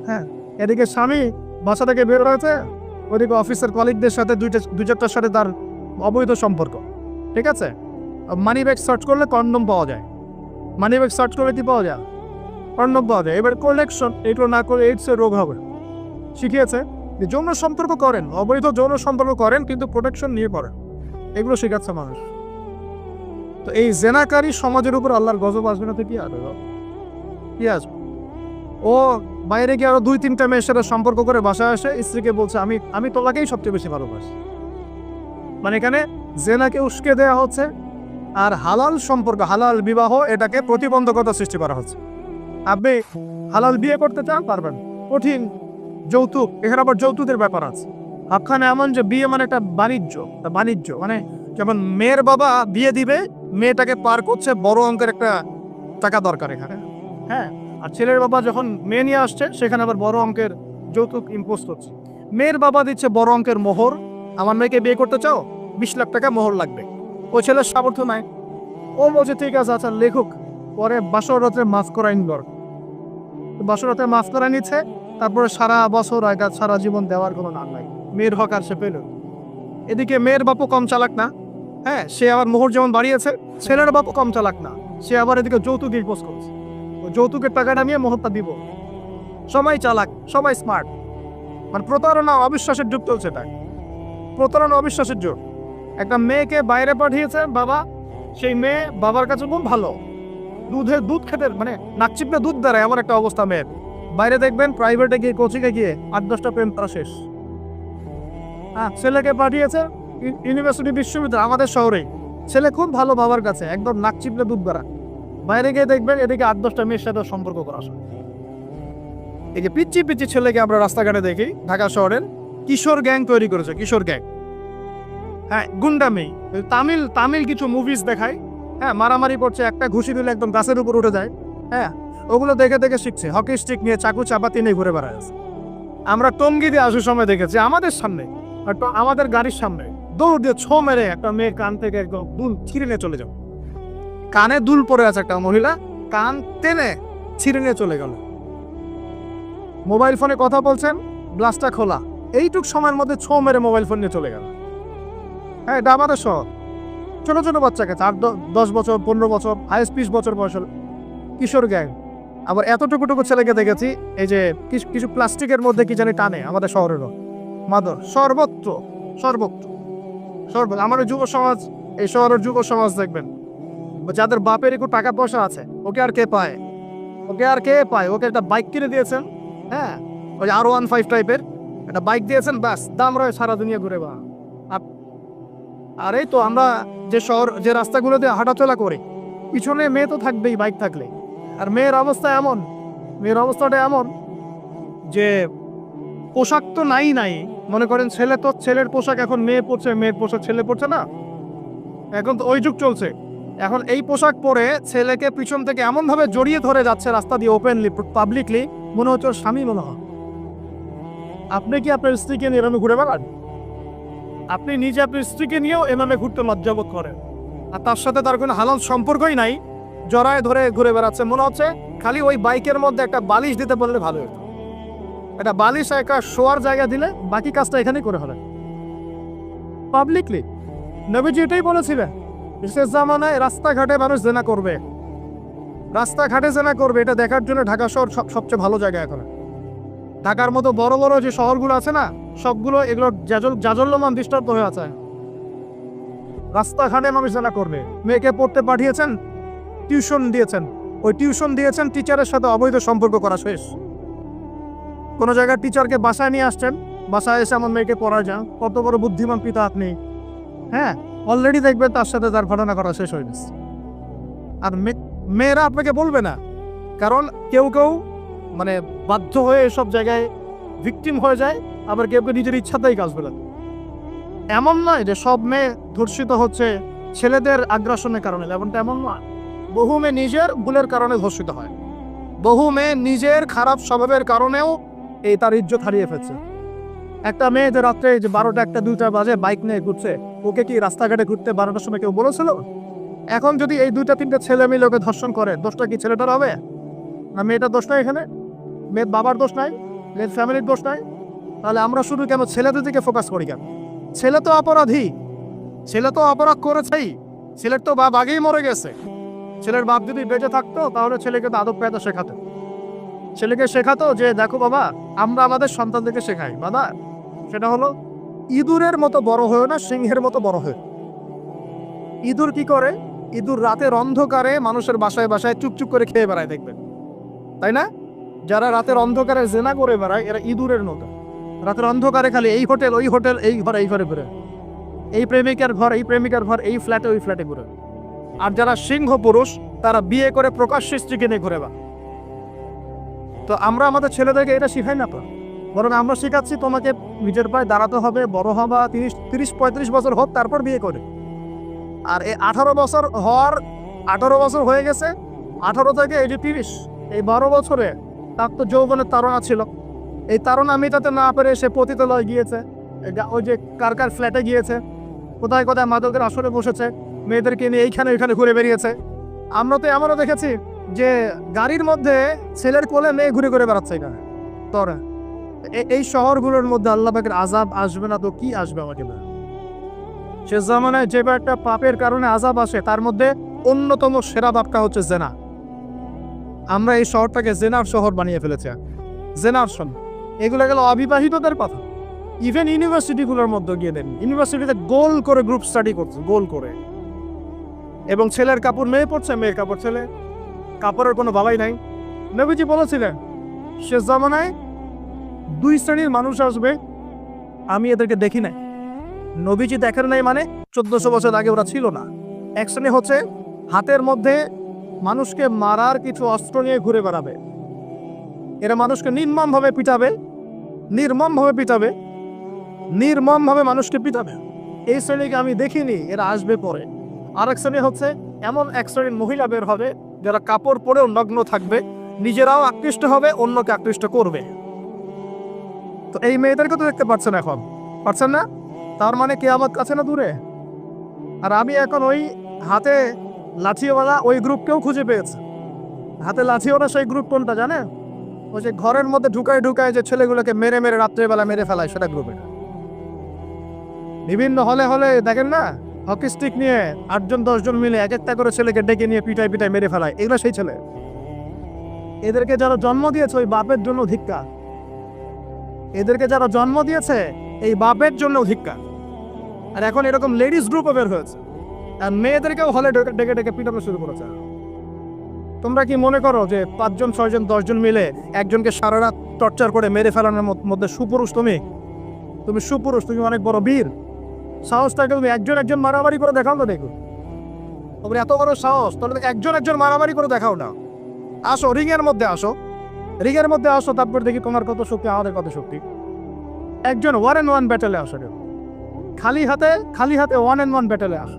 হ্যাঁ, এদিকে স্বামী বাসা থেকে বের হয়েছে, ওদিকে অফিসের কলিগদের সাথে দুই চারটার সাথে তার অবৈধ সম্পর্ক। ঠিক আছে, মানি ব্যাগ সার্চ করলে কন্ডম পাওয়া যায়, মানি ব্যাগ সার্চ করলে কি পাওয়া যায়? কন্ডম পাওয়া যায়। এবার কোলেকশন এগুলো না করে এইডসের রোগ হবে। শিখিয়েছে যে যৌন সম্পর্ক করেন, অবৈধ যৌন সম্পর্ক করেন, কিন্তু প্রোটেকশন নিয়ে করেন, এগুলো শেখাচ্ছে মানুষ। তো এই জেনাকারী সমাজের উপর আল্লাহর গজব আসবে না তো কি আসবে? কি আসবে? ও বাইরে গিয়ে আরো 2-3টা মেয়ের সাথে সম্পর্ক করে বাসায় আসে, স্ত্রীকে বলছে আমি তোমাকেই সবচেয়ে বেশি ভালোবাসি। মানে এখানে জেনাকে উস্কে দেওয়া হচ্ছে, আর হালাল সম্পর্ক, হালাল বিবাহ, এটাকে প্রতিবন্ধকতা সৃষ্টি করা হচ্ছে। আপনি হালাল বিয়ে করতে চান, পারবেন, কঠিন। যৌতুক, এখানে আবার যৌতুকের ব্যাপার আছে। আপনার এমন যে বিয়ে মানে একটা বাণিজ্য, মানে যেমন মেয়ের বাবা বিয়ে দিবে, মেয়েটাকে পার করছে, বড় অঙ্কের একটা টাকা দরকার এখানে। হ্যাঁ, আর ছেলের বাবা যখন মেয়ে নিয়ে আসছে, সেখানে আবার বড় অঙ্কের যৌতুক ইম্পোজ করছে। মেয়ের বাবা দিচ্ছে বড় অঙ্কের মোহর, আমার মেয়েকে বিয়ে করতে চাও, 20 লাখ টাকা মোহর লাগবে। ওই ছেলের সামর্থ্য নাই, ও বলছে ঠিক আছে, আচ্ছা লেখুক। পরে বাসর রাত্রে মাফ করাই নিল, বাসর রাত্রে মাফ করাই নিচ্ছে। তারপরে সারা বছর আগে সারা জীবন দেওয়ার কোনো নাম নাই, মেয়ের হক আর সে পেল। এদিকে মেয়ের বাপও কম চালাক না, হ্যাঁ, সে আবার মোহর যেমন বাড়িয়েছে, ছেলের বাপও কম চালাক না, সে আবার এদিকে যৌতুক ইম্পোজ করছে। যৌতুকের টাকা নামিয়ে মোহরটা দিব। সবাই চালাক, সবাই স্মার্ট। মানে প্রতারণা, অবিশ্বাসের যুগ চলছে। তাই প্রতারণা, অবিশ্বাসের যুগ। একটা মেয়েকে বাইরে পাঠিয়েছে বাবা, সেই মেয়ে বাবার কাছে খুব ভালো, দুধ খেতে মানে নাক চিপলে দুধ দেয়, এমন একটা অবস্থা মেয়ের। বাইরে দেখবেন প্রাইভেটে গিয়ে, কোচিংয়ে গিয়ে 8-10টা প্রেম তারা শেষ। হ্যাঁ, ছেলেকে পাঠিয়েছে ইউনিভার্সিটি, বিশ্ববিদ্যালয়, আমাদের শহরেই। ছেলে খুব ভালো বাবার কাছে, একদম নাক চিপলে দুধ বেড়া। বাইরে গিয়ে দেখবেন এদিকে 8-10টা মেয়ের সাথে সম্পর্ক করা। এই যে পিচ্ছি পিচ্ছি ছেলেকে আমরা রাস্তাঘাটে দেখি, ঢাকা শহরের কিশোর গ্যাং তৈরি করেছে, কিশোর গ্যাং। হ্যাঁ, গুন্ডামি। তামিল কিছু মুভিজ দেখায়, হ্যাঁ, মারামারি করছে, একটা ঘুষি দিলে একদম গাছের উপর উঠে যায়। হ্যাঁ, ওগুলো দেখে দেখে শিখছে, হকি স্টিক নিয়ে, চাকু চাপাতি নিয়ে ঘুরে বেড়ায় আছে। আমরা টঙ্গি দিয়ে আসার সময় দেখেছি, আমাদের সামনে, আমাদের গাড়ির সামনে দৌড় দিয়ে ছো মেরে একটা মেয়ে কান থেকে একদম দুল ছিঁড়ে নিয়ে চলে যাও। কানে দুল পড়ে আছে একটা মহিলা, কান টেনে ছিঁড়ে নিয়ে চলে গেল। মোবাইল ফোনে কথা বলছেন, গ্লাসটা খোলা, এইটুক সময়ের মধ্যে ছো মেরে মোবাইল ফোন নিয়ে চলে গেল। হ্যাঁ, এটা আমাদের শহর। ছোট ছোট বাচ্চাকে 8-10 বছর, 15 বছর, হাইস্ট 20 বছর বয়সের কিশোর গ্যাং। আবার এতটুকু ছেলেকে দেখেছি, এই যে কিছু প্লাস্টিকের মধ্যে কি জানি টানে, আমাদের শহরেরও মাদর, সর্বত্র। আমাদের যুব সমাজ, এই শহরের যুব সমাজ দেখবেন, যাদের বাপের একটু টাকা পয়সা আছে, ওকে আর কে পায়? ওকে একটা বাইক কিনে দিয়েছেন, হ্যাঁ, ওই R15 টাইপের একটা বাইক দিয়েছেন, ব্যাস দাম রয়ে সারা দুনিয়া ঘুরে বা। আর এই তো আমরা যে রাস্তাগুলোতে হাঁটাচলা করি, পিছনে মেয়ে তো থাকবেই বাইক থাকলে। আর মেয়ের অবস্থাটা এমন যে পোশাক তো নাই। মনে করেন ছেলের পোশাক এখন মেয়ে পরছে, মেয়ের পোশাক ছেলে পরছে না, এখন তো ওই যুগ চলছে। এখন এই পোশাক পরে ছেলেকে পিছন থেকে এমন ভাবে জড়িয়ে ধরে যাচ্ছে রাস্তা দিয়ে, ওপেনলি, পাবলিকলি, মনে হচ্ছে ওর স্বামী মনে হয়। আপনি কি আপনার স্ত্রীকে নিয়ে এভাবে ঘুরে বেড়ান? আপনি নিজে আপনার স্ত্রীকে নিয়েও এভাবে ঘুরতে লজ্জাবোধ করেন, আর তার সাথে তার কোনো হালাল সম্পর্কই নাই, জড়ায় ধরে ঘুরে বেড়াচ্ছে। মনে হচ্ছে খালি ওই বাইকের মধ্যে একটা বালিশ দিতে পারলে ভালো হতো। একটা বালিশ একটা শোয়ার জায়গা দিলে বাকি কাজটা এখানেই করে হবে পাবলিকলি। নবীজি এটাই বলেছিলেন, শেষ জামানায় রাস্তাঘাটে মানুষ জেনা করবে, রাস্তাঘাটে জেনা করবে। এটা দেখার জন্য ঢাকা শহর সবচেয়ে ভালো জায়গা এখন। ঢাকার মতো বড় বড় যে শহরগুলো আছে না, সবগুলো এগুলো জাজল্যমান দৃষ্টান্ত হয়ে আছে। রাস্তাঘাটে মানুষ জেনা করবে। মেয়েকে পড়তে পাঠিয়েছেন, টিউশন দিয়েছেন, ওই টিউশন দিয়েছেন টিচারের সাথে অবৈধ সম্পর্ক করা শেষ। কোনো জায়গায় টিচারকে বাসায় নিয়ে আসছেন, বাসায় এসে আমার মেয়েকে পড়ায় যান, কত বড় বুদ্ধিমান পিতা আপনি। হ্যাঁ, অলরেডি দেখবেন তার সাথে তার ঘটনা করা শেষ হয়ে গেছে। আর মেয়েরা আপনাকে বলবে না, কারণ কেউ কেউ মানে বাধ্য হয়ে এসব জায়গায় ভিকটিম হয়ে যায়, আবার কেউ কেউ নিজের ইচ্ছাতেই কাজ বেরোয়। এমন নয় যে সব মেয়ে ধর্ষিত হচ্ছে ছেলেদের আগ্রাসনের কারণে, এমনটা এমন নয়। বহু মেয়ে নিজের ভুলের কারণে ধর্ষিত হয়, বহু মেয়ে নিজের খারাপ স্বভাবের কারণেও এই তার ইজ্জত হারিয়ে ফেলছে। একটা মেয়ে যে রাত্রে যে 12টা 1টা 2টা বাজে বাইক নিয়ে ঘুরছে, ওকে কি রাস্তাঘাটে ঘুরতে 12টার সময় কেউ বলেছিল? এখন যদি এই 2টা 3টা ছেলে মিলে ওকে ধর্ষণ করে, দোষটা কি ছেলেটার হবে না মেয়েটার দোষ নাই? এখানে মেয়ের বাবার দোষ নাই, মেয়ের ফ্যামিলির দোষ নাই। তাহলে আমরা শুধু কেন ছেলেদের দিকে ফোকাস করি কেন? ছেলে তো অপরাধী, ছেলে তো অপরাধ করেছেই, ছেলের তো বাপ আগেই মরে গেছে। ছেলের বাপ যদি বেঁচে থাকতো তাহলে ছেলেকে তো আদব কায়দা শেখাতো, ছেলেকে শেখাতো যে দেখো বাবা, আমরা আমাদের সন্তানদেরকে শেখাই বাবা, সেটা হলো ইঁদুরের মতো বড় হয়েও না, সিংহের মতো বড় হয়ে। ইঁদুর কি করে? ইঁদুর রাতের অন্ধকারে মানুষের বাসায় বাসায় চুপচুপ করে খেয়ে বেড়ায়, দেখবেন তাই না? যারা রাতের অন্ধকারে জেনা করে বেড়ায় এরা ইঁদুরের মতো। রাতের অন্ধকারে খালি এই হোটেল ওই হোটেল, এই ঘর এই ঘরে ঘুরে, এই প্রেমিকার ঘর এই প্রেমিকার ঘর, এই ফ্ল্যাটে ওই ফ্ল্যাটে ঘুরে। আর যারা সিংহ পুরুষ তারা বিয়ে করে প্রকাশ্যে স্ত্রীকে নিয়ে ঘুরে বা। তো আমরা আমাদের ছেলেদেরকে এটা শিখাই না তো, বরং আমরা শেখাচ্ছি তোমাকে নিজের পায়ে দাঁড়াতে হবে, বড় হবা, 30-35 বছর হোক তারপর বিয়ে করে। আর এই 18 বছর হওয়ার 18 বছর হয়ে গেছে, 18 থেকে এই যে 30, এই 12 বছরে তার তো যৌবনের তাড়না ছিল। এই তাড়না মেটাতে না পেরে সে পতিতালয়ে গিয়েছে, ওই যে কার ফ্ল্যাটে গিয়েছে, কোথায় কোথায় মাদকের আসরে বসেছে, মেয়েদেরকে নিয়ে এইখানে ওইখানে ঘুরে বেরিয়েছে। আমরা তো এমনও দেখেছি যে গাড়ির মধ্যে ছেলের কোলে মেয়ে ঘুরে ঘুরে বেড়াচ্ছে এখানে। তোরা এই শহরগুলোর মধ্যে আল্লাহ পাকের আযাব আসবে না তো কি আসবে আমাকে না? শেষ জামানায় যে একটা পাপের কারণে আযাব আসে তার মধ্যে অন্যতম সেরা পাপটা হচ্ছে জেনা। আমরা এই শহরটাকে জেনার শহর বানিয়ে ফেলেছি, জেনার শহর। এগুলো গেল অবিবাহিতদের কথা। ইভেন ইউনিভার্সিটিগুলোর মধ্যে গিয়ে দেন, ইউনিভার্সিটিতে গোল করে গ্রুপ স্টাডি করছে, গোল করে। এবং ছেলের কাপড় মেয়ে পড়ছে, মেয়ের কাপড় ছেলে, কাপড়ের কোনো বাবাই নাই। নবীজি বলেছিলেন শেষ জামানায় 2 শ্রেণীর মানুষ আসবে, আমি এদেরকে দেখি নাই। নবীজি দেখেন নাই মানে 1400 বছর আগে ওরা ছিল না। এক শ্রেণী হচ্ছে হাতের মধ্যে মানুষকে মারার কিছু অস্ত্র নিয়ে ঘুরে বেড়াবে, এরা মানুষকে নির্মমভাবে পিটাবে, নির্মমভাবে পিটাবে, নির্মমভাবে মানুষকে পিটাবে। এই শ্রেণীকে আমি দেখিনি, এরা আসবে পরে। আরেক শ্রেণী হচ্ছে এমন এক শ্রেণীর মহিলা বের হবে যারা কাপড় পরেও নগ্ন থাকবে, নিজেরাও আকৃষ্ট হবে, অন্যকে আকৃষ্ট করবে। তো এই মেয়েদেরকে তো দেখতে পাচ্ছেন, এখন পাচ্ছেন না, তার মানে কিয়ামত কাছে না দূরে। আর আমি এখন ওই হাতে লাঠিওয়ালা ওই গ্রুপকেও খুঁজে পেয়েছি। হাতে লাঠিওয়ালা সেই গ্রুপ কোনটা জানেন? ওই যে ঘরের মধ্যে ঢুকায় ঢুকায় যে ছেলেগুলোকে মেরে মেরে রাত্রেবেলা মেরে ফেলায়, সেটা গ্রুপে। বিভিন্ন হলে হলে দেখেন না, হকি স্টিক নিয়ে 8-10 জন মিলে এক একটা করে ছেলেকে ডেকে নিয়ে পিটায় পিটায় মেরে ফেলায়, এগুলো সেই ছেলে। এদেরকে যারা জন্ম দিয়েছে ওই বাপের জন্য ধিক্কার, এদেরকে যারা জন্ম দিয়েছে এই বাপের জন্য ধিক্কার। আর এখন এরকম লেডিস গ্রুপও বের হয়েছে, আর মেয়েদেরকেও হলে ডেকে ডেকে পিটানো শুরু করেছে। তোমরা কি মনে করো যে 5 জন 6 জন 10 জন মিলে একজনকে সারা রাত টর্চার করে মেরে ফেলানোর মধ্যে সুপুরুষ? তুমি সুপুরুষ, তুমি অনেক বড় বীর। সাহসটাকে তুমি একজন মারামারি করে দেখাও না, দেখো তোমরা এত বড় সাহস, তাহলে একজন মারামারি করে দেখাও না। আসো রিংয়ের মধ্যে আসো, রিংয়ের মধ্যে আসো, তারপর দেখি তোমার কত শক্তি, আমাদের কত শক্তি। একজন 1-on-1 ব্যাটেলে আসো, খালি হাতে 1-on-1 ব্যাটেলে আসো।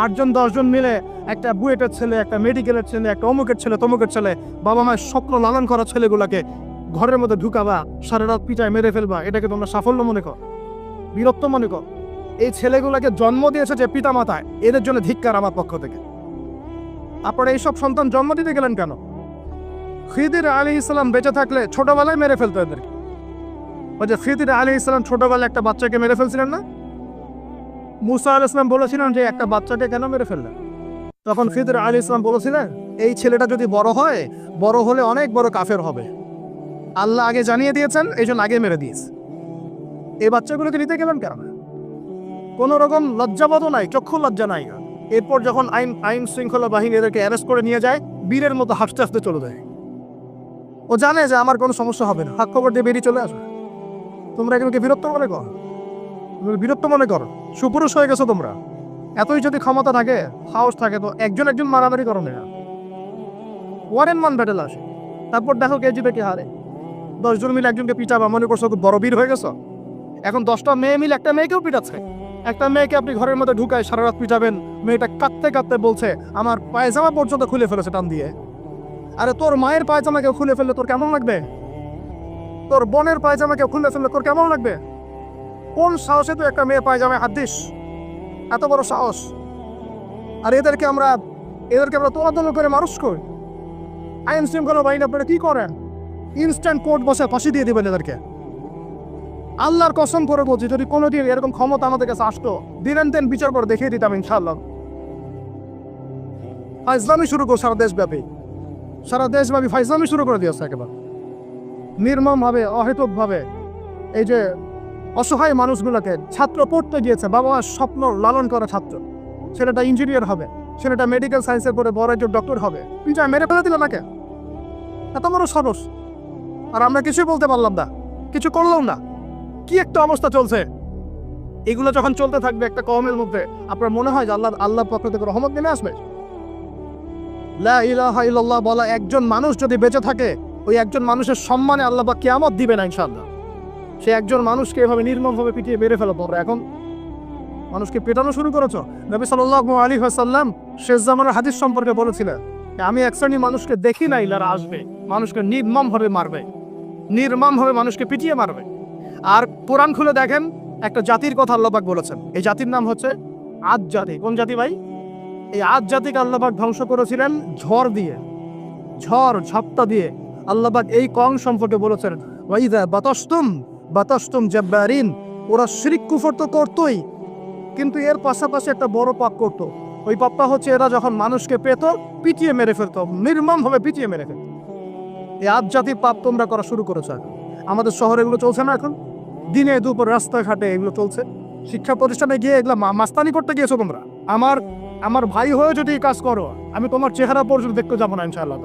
8 জন 10 জন মিলে একটা বুয়েটের ছেলে, একটা মেডিকেলের ছেলে, একটা অমুকের ছেলে, তমুকের ছেলে, বাবা মায়ের স্বপ্ন লালন করা ছেলেগুলাকে ঘরের মধ্যে ঢুকাবা, সারা রাত পিটায় মেরে ফেলবা, এটাকে তোমরা সাফল্য মনে কর, বীরত্ব মনে কর? এই ছেলেগুলাকে জন্ম দিয়েছে যে পিতা মাতায়, এদের জন্য ধিক্কার আমার পক্ষ থেকে। আপনারা এইসব সন্তান জন্ম দিতে গেলেন কেন? খিদির আলাইহিস সালাম বেঁচে থাকলে ছোটবেলায় মেরে ফেলতো এদেরকে, ওই যে খিদির আলাইহিস সালাম ছোটবেলায় একটা বাচ্চাকে মেরে ফেলছিলেন না? মুসা আলাইহিস সালাম বলেছিলেন যে একটা বাচ্চাকে কেন মেরে ফেললেন? তখন খিদির আলাইহিস সালাম বলেছিলেন এই ছেলেটা যদি বড় হয়, বড় হলে অনেক বড় কাফের হবে। আল্লাহ আগে জানিয়ে দিয়েছেন, এই জন্য আগে মেরে দিয়েছে। এই বাচ্চাগুলোকে নিতে গেলেন কেন? কোনো রকম লজ্জাবোধও নাই, চক্ষু লজ্জা নাই। এরপর যখন আইন শৃঙ্খলা বাহিনী এদেরকে অ্যারেস্ট করে নিয়ে যায়, বীরের মতো হাসতে হাসতে চলে যায়। ও জানে যে আমার কোনো সমস্যা হবে না, হাত খবর দিয়ে বেরিয়ে চলে আসবে। তোমরা এগুলোকে বিরক্ত মনে করো, বিরক্ত মনে করো, সুপুরুষ হয়ে গেছো তোমরা। এতই যদি ক্ষমতা থাকে, সাহস থাকে, তো একজন মারামারি করো না। 1 and 1 ব্যাটেল আসে, তারপর দেখো কে জিতে কে হারে। 10 জন মিলে একজনকে পিটাবা মনে করছো খুব বড় বীর হয়ে গেছো। এখন 10টা মেয়ে মিলে একটা মেয়েকেও পিটাচ্ছে। একটা মেয়েকে আপনি ঘরের মধ্যে ঢুকায় সারা রাত পিটাবেন, মেয়েটা কাঁদতে কাঁদতে বলছে আমার পায়জামা পর্যন্ত খুলে ফেলেছে টান দিয়ে। আরে তোর মায়ের পায়জামা কেউ খুলে ফেললে তোর কেমন লাগবে? তোর বোনের পায়জামা কেউ খুলে ফেললে তোর কেমন লাগবে? কোন সাহসে তুই একটা মেয়ে পায়জামায় হাত দিস? এত বড় সাহস! আর এদেরকে আমরা তোলাতলা করে মানুষ করি। আইন শৃঙ্খলা বাহিনী আপনারা কি করেন? ইনস্ট্যান্ট কোর্ট বসে ফাঁসি দিয়ে দিবেন এদেরকে। আল্লাহর কসম করে বলছি, যদি কোনোদিন এরকম ক্ষমতা আমাদের কাছে আসতো, দিন বিচার করে দেখিয়ে দিতাম ইনশাআল্লাহ। ফাইজলামি শুরু করো সারা দেশব্যাপী, ফাইজলামি শুরু করে দিয়েছে একেবারে নির্মমভাবে, অহেতুকভাবে। এই যে অসহায় মানুষগুলোকে, ছাত্র পড়তে গিয়েছে, বাবা স্বপ্ন লালন করা ছাত্র, ছেলেটা ইঞ্জিনিয়ার হবে, ছেলেটা মেডিকেল সায়েন্সের পরে বড় একজন ডক্টর হবে, পিঠা মেরে ফেলে দিল নাকি? এত বড় সাহস! আর আমরা কিছুই বলতে পারলাম না, কিছু করলাম না। কি একটা অবস্থা চলছে! এগুলো যখন চলতে থাকবে একটা কওমের মধ্যে, আপনার মনে হয় যে আল্লাহ পক্ষ থেকে রহমত নেমে আসবে? লা ইলাহা ইল্লাল্লাহ বলা একজন মানুষ যদি বেঁচে থাকে, ওই একজন মানুষের সম্মানে আল্লাহ পাক কিয়ামত দিবে না ইনশাআল্লাহ। সে একজন মানুষকে এভাবে নির্মমভাবে পিটিয়ে মেরে ফেলা পড়ে। এখন মানুষকে পেটানো শুরু করেছো। নবী সাল্লাল্লাহু আলাইহি ওয়াসাল্লাম শেষ জামানার হাদিস সম্পর্কে বলেছিলেন, আমি এক শ্রেণীর মানুষকে দেখি নাই যারা আসবে, মানুষকে নির্মমভাবে মারবে, নির্মমভাবে মানুষকে পিটিয়ে মারবে। আর কোরআন খুলে দেখেন, একটা জাতির কথা আল্লাহ পাক বলেছেন, এই জাতির নাম হচ্ছে আদ জাতি। কোন জাতি ভাই? এই আদ জাতিকে আল্লাহ পাক ধ্বংস করেছিলেন ঝড় দিয়ে, ঝাপটা দিয়ে। আল্লাহ পাক এই কওম সম্পর্কে বলেছেন, ওয়াইদা বাতাসতুম জাব্বারিন, ওরা শিরক কুফর তো করতোই, কিন্তু এর পাশাপাশি একটা বড় পাপ করতো। ওই পাপটা হচ্ছে এরা যখন মানুষকে পেত, পিটিয়ে মেরে ফেলতো, নির্মমভাবে পিটিয়ে মেরে ফেলতো। এই আদ জাতির পাপ তোমরা করা শুরু করেছো। আমাদের শহরে এগুলো চলছে না? এখন দিনে দুপুর রাস্তাঘাটে এগুলো চলছে। শিক্ষা প্রতিষ্ঠানে গিয়ে এগুলো মাস্তানি করতে গিয়েছো তোমরা। আমার ভাই হয়ে যদি এই কাজ করো, আমি তোমার চেহারা পর্যন্ত দেখতে যাবো না ইনশাআল্লাহ।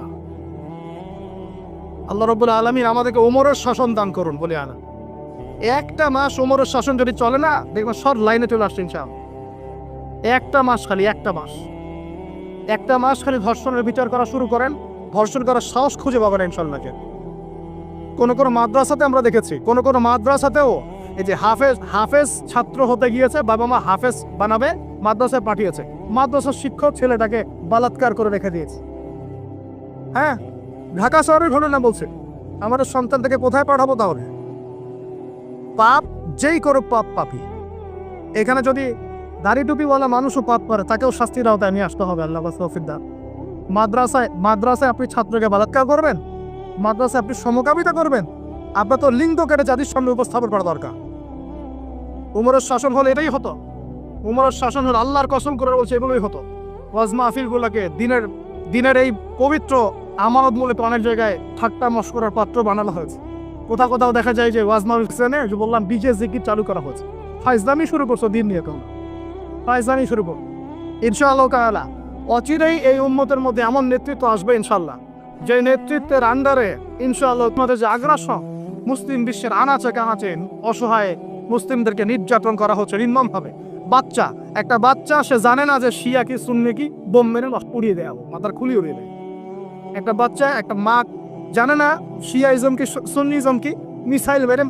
আল্লাহ রাব্বুল আলামিন আমাদেরকে ওমরের শাসন দান করুন বলে আনা। একটা মাস ওমরের শাসন যদি চলে না, দেখবেন সব লাইনে চলে আসছে ইনশাআল্লাহ। একটা মাস খালি ধর্ষণের বিচার করা শুরু করেন, ধর্ষণ করার সাহস খুঁজে পাবেন ইনশাআল্লাহ। কোন মাদ্রাসাতে আমরা দেখেছি, কোন মাদ্রাসাতেও এই যে হাফেজ ছাত্র হতে গিয়েছে, বাবা মা হাফেজ বানাবে, মাদ্রাসায় পাঠিয়েছে, মাদ্রাসার শিক্ষক ছেলেটাকে বলাৎকার করে রেখে দিয়েছে। হ্যাঁ, ঢাকা শহরের ঘটনা বলছে। আমাদের সন্তানটাকে কোথায় পাঠাবো তাহলে? পাপ যেই করুক, পাপই। এখানে যদি দাড়ি টুপিওয়ালা মানুষও পাপ করে, তাকেও শাস্তির আওতায় নিয়ে আসতে হবে। আল্লাহ তৌফিক দান। মাদ্রাসায় আপনি ছাত্রকে বলাৎকার করবেন? মাদ্রাসায় আপনি সমকামিতা করবেন? আপনার তো লিঙ্গ কেটে জাতির সামনে উপস্থাপন করা দরকার। উমরের শাসন হলে এটাই হতো। উমরের শাসন হলে আল্লাহর কসম করে বলছে এগুলোই হতো। ওয়াজ মাহফিলগুলোকে দিনের এই পবিত্র আমানত মূলে অনেক জায়গায় ঠাট্টা মশকরার পাত্র বানানো হয়েছে। কোথাও দেখা যায় যে ওয়াজ মাহফিলে যে বললাম ডিজে জিকির চালু করা হয়েছে। ফাইজলামি শুরু করছো দিন নিয়ে, কেমন ফাইজলামি শুরু করো। ইনশাআল্লাহ তাআলা অচিরেই এই উম্মতের মধ্যে এমন নেতৃত্ব আসবে ইনশাআল্লাহ, যে নেতৃত্বের আন্ডারে ইনশাআল্লাহ তোমাদের যে আগ্রাসন, মুসলিম বিশ্বের আনাচে কানাচে অসহায় মুসলিমদেরকে নির্যাতন করা হচ্ছে নির্মমভাবে। একটা বাচ্চা সে জানে না যে শিয়া কি সুন্নি কি, বোম মেরে উড়িয়ে দেওয়া, মাথার খুলি উড়িয়ে দেয়। একটা বাচ্চা, একটা মা জানে না শিয়াইজম কি সুন্নিজম কি, মিসাইল মেরে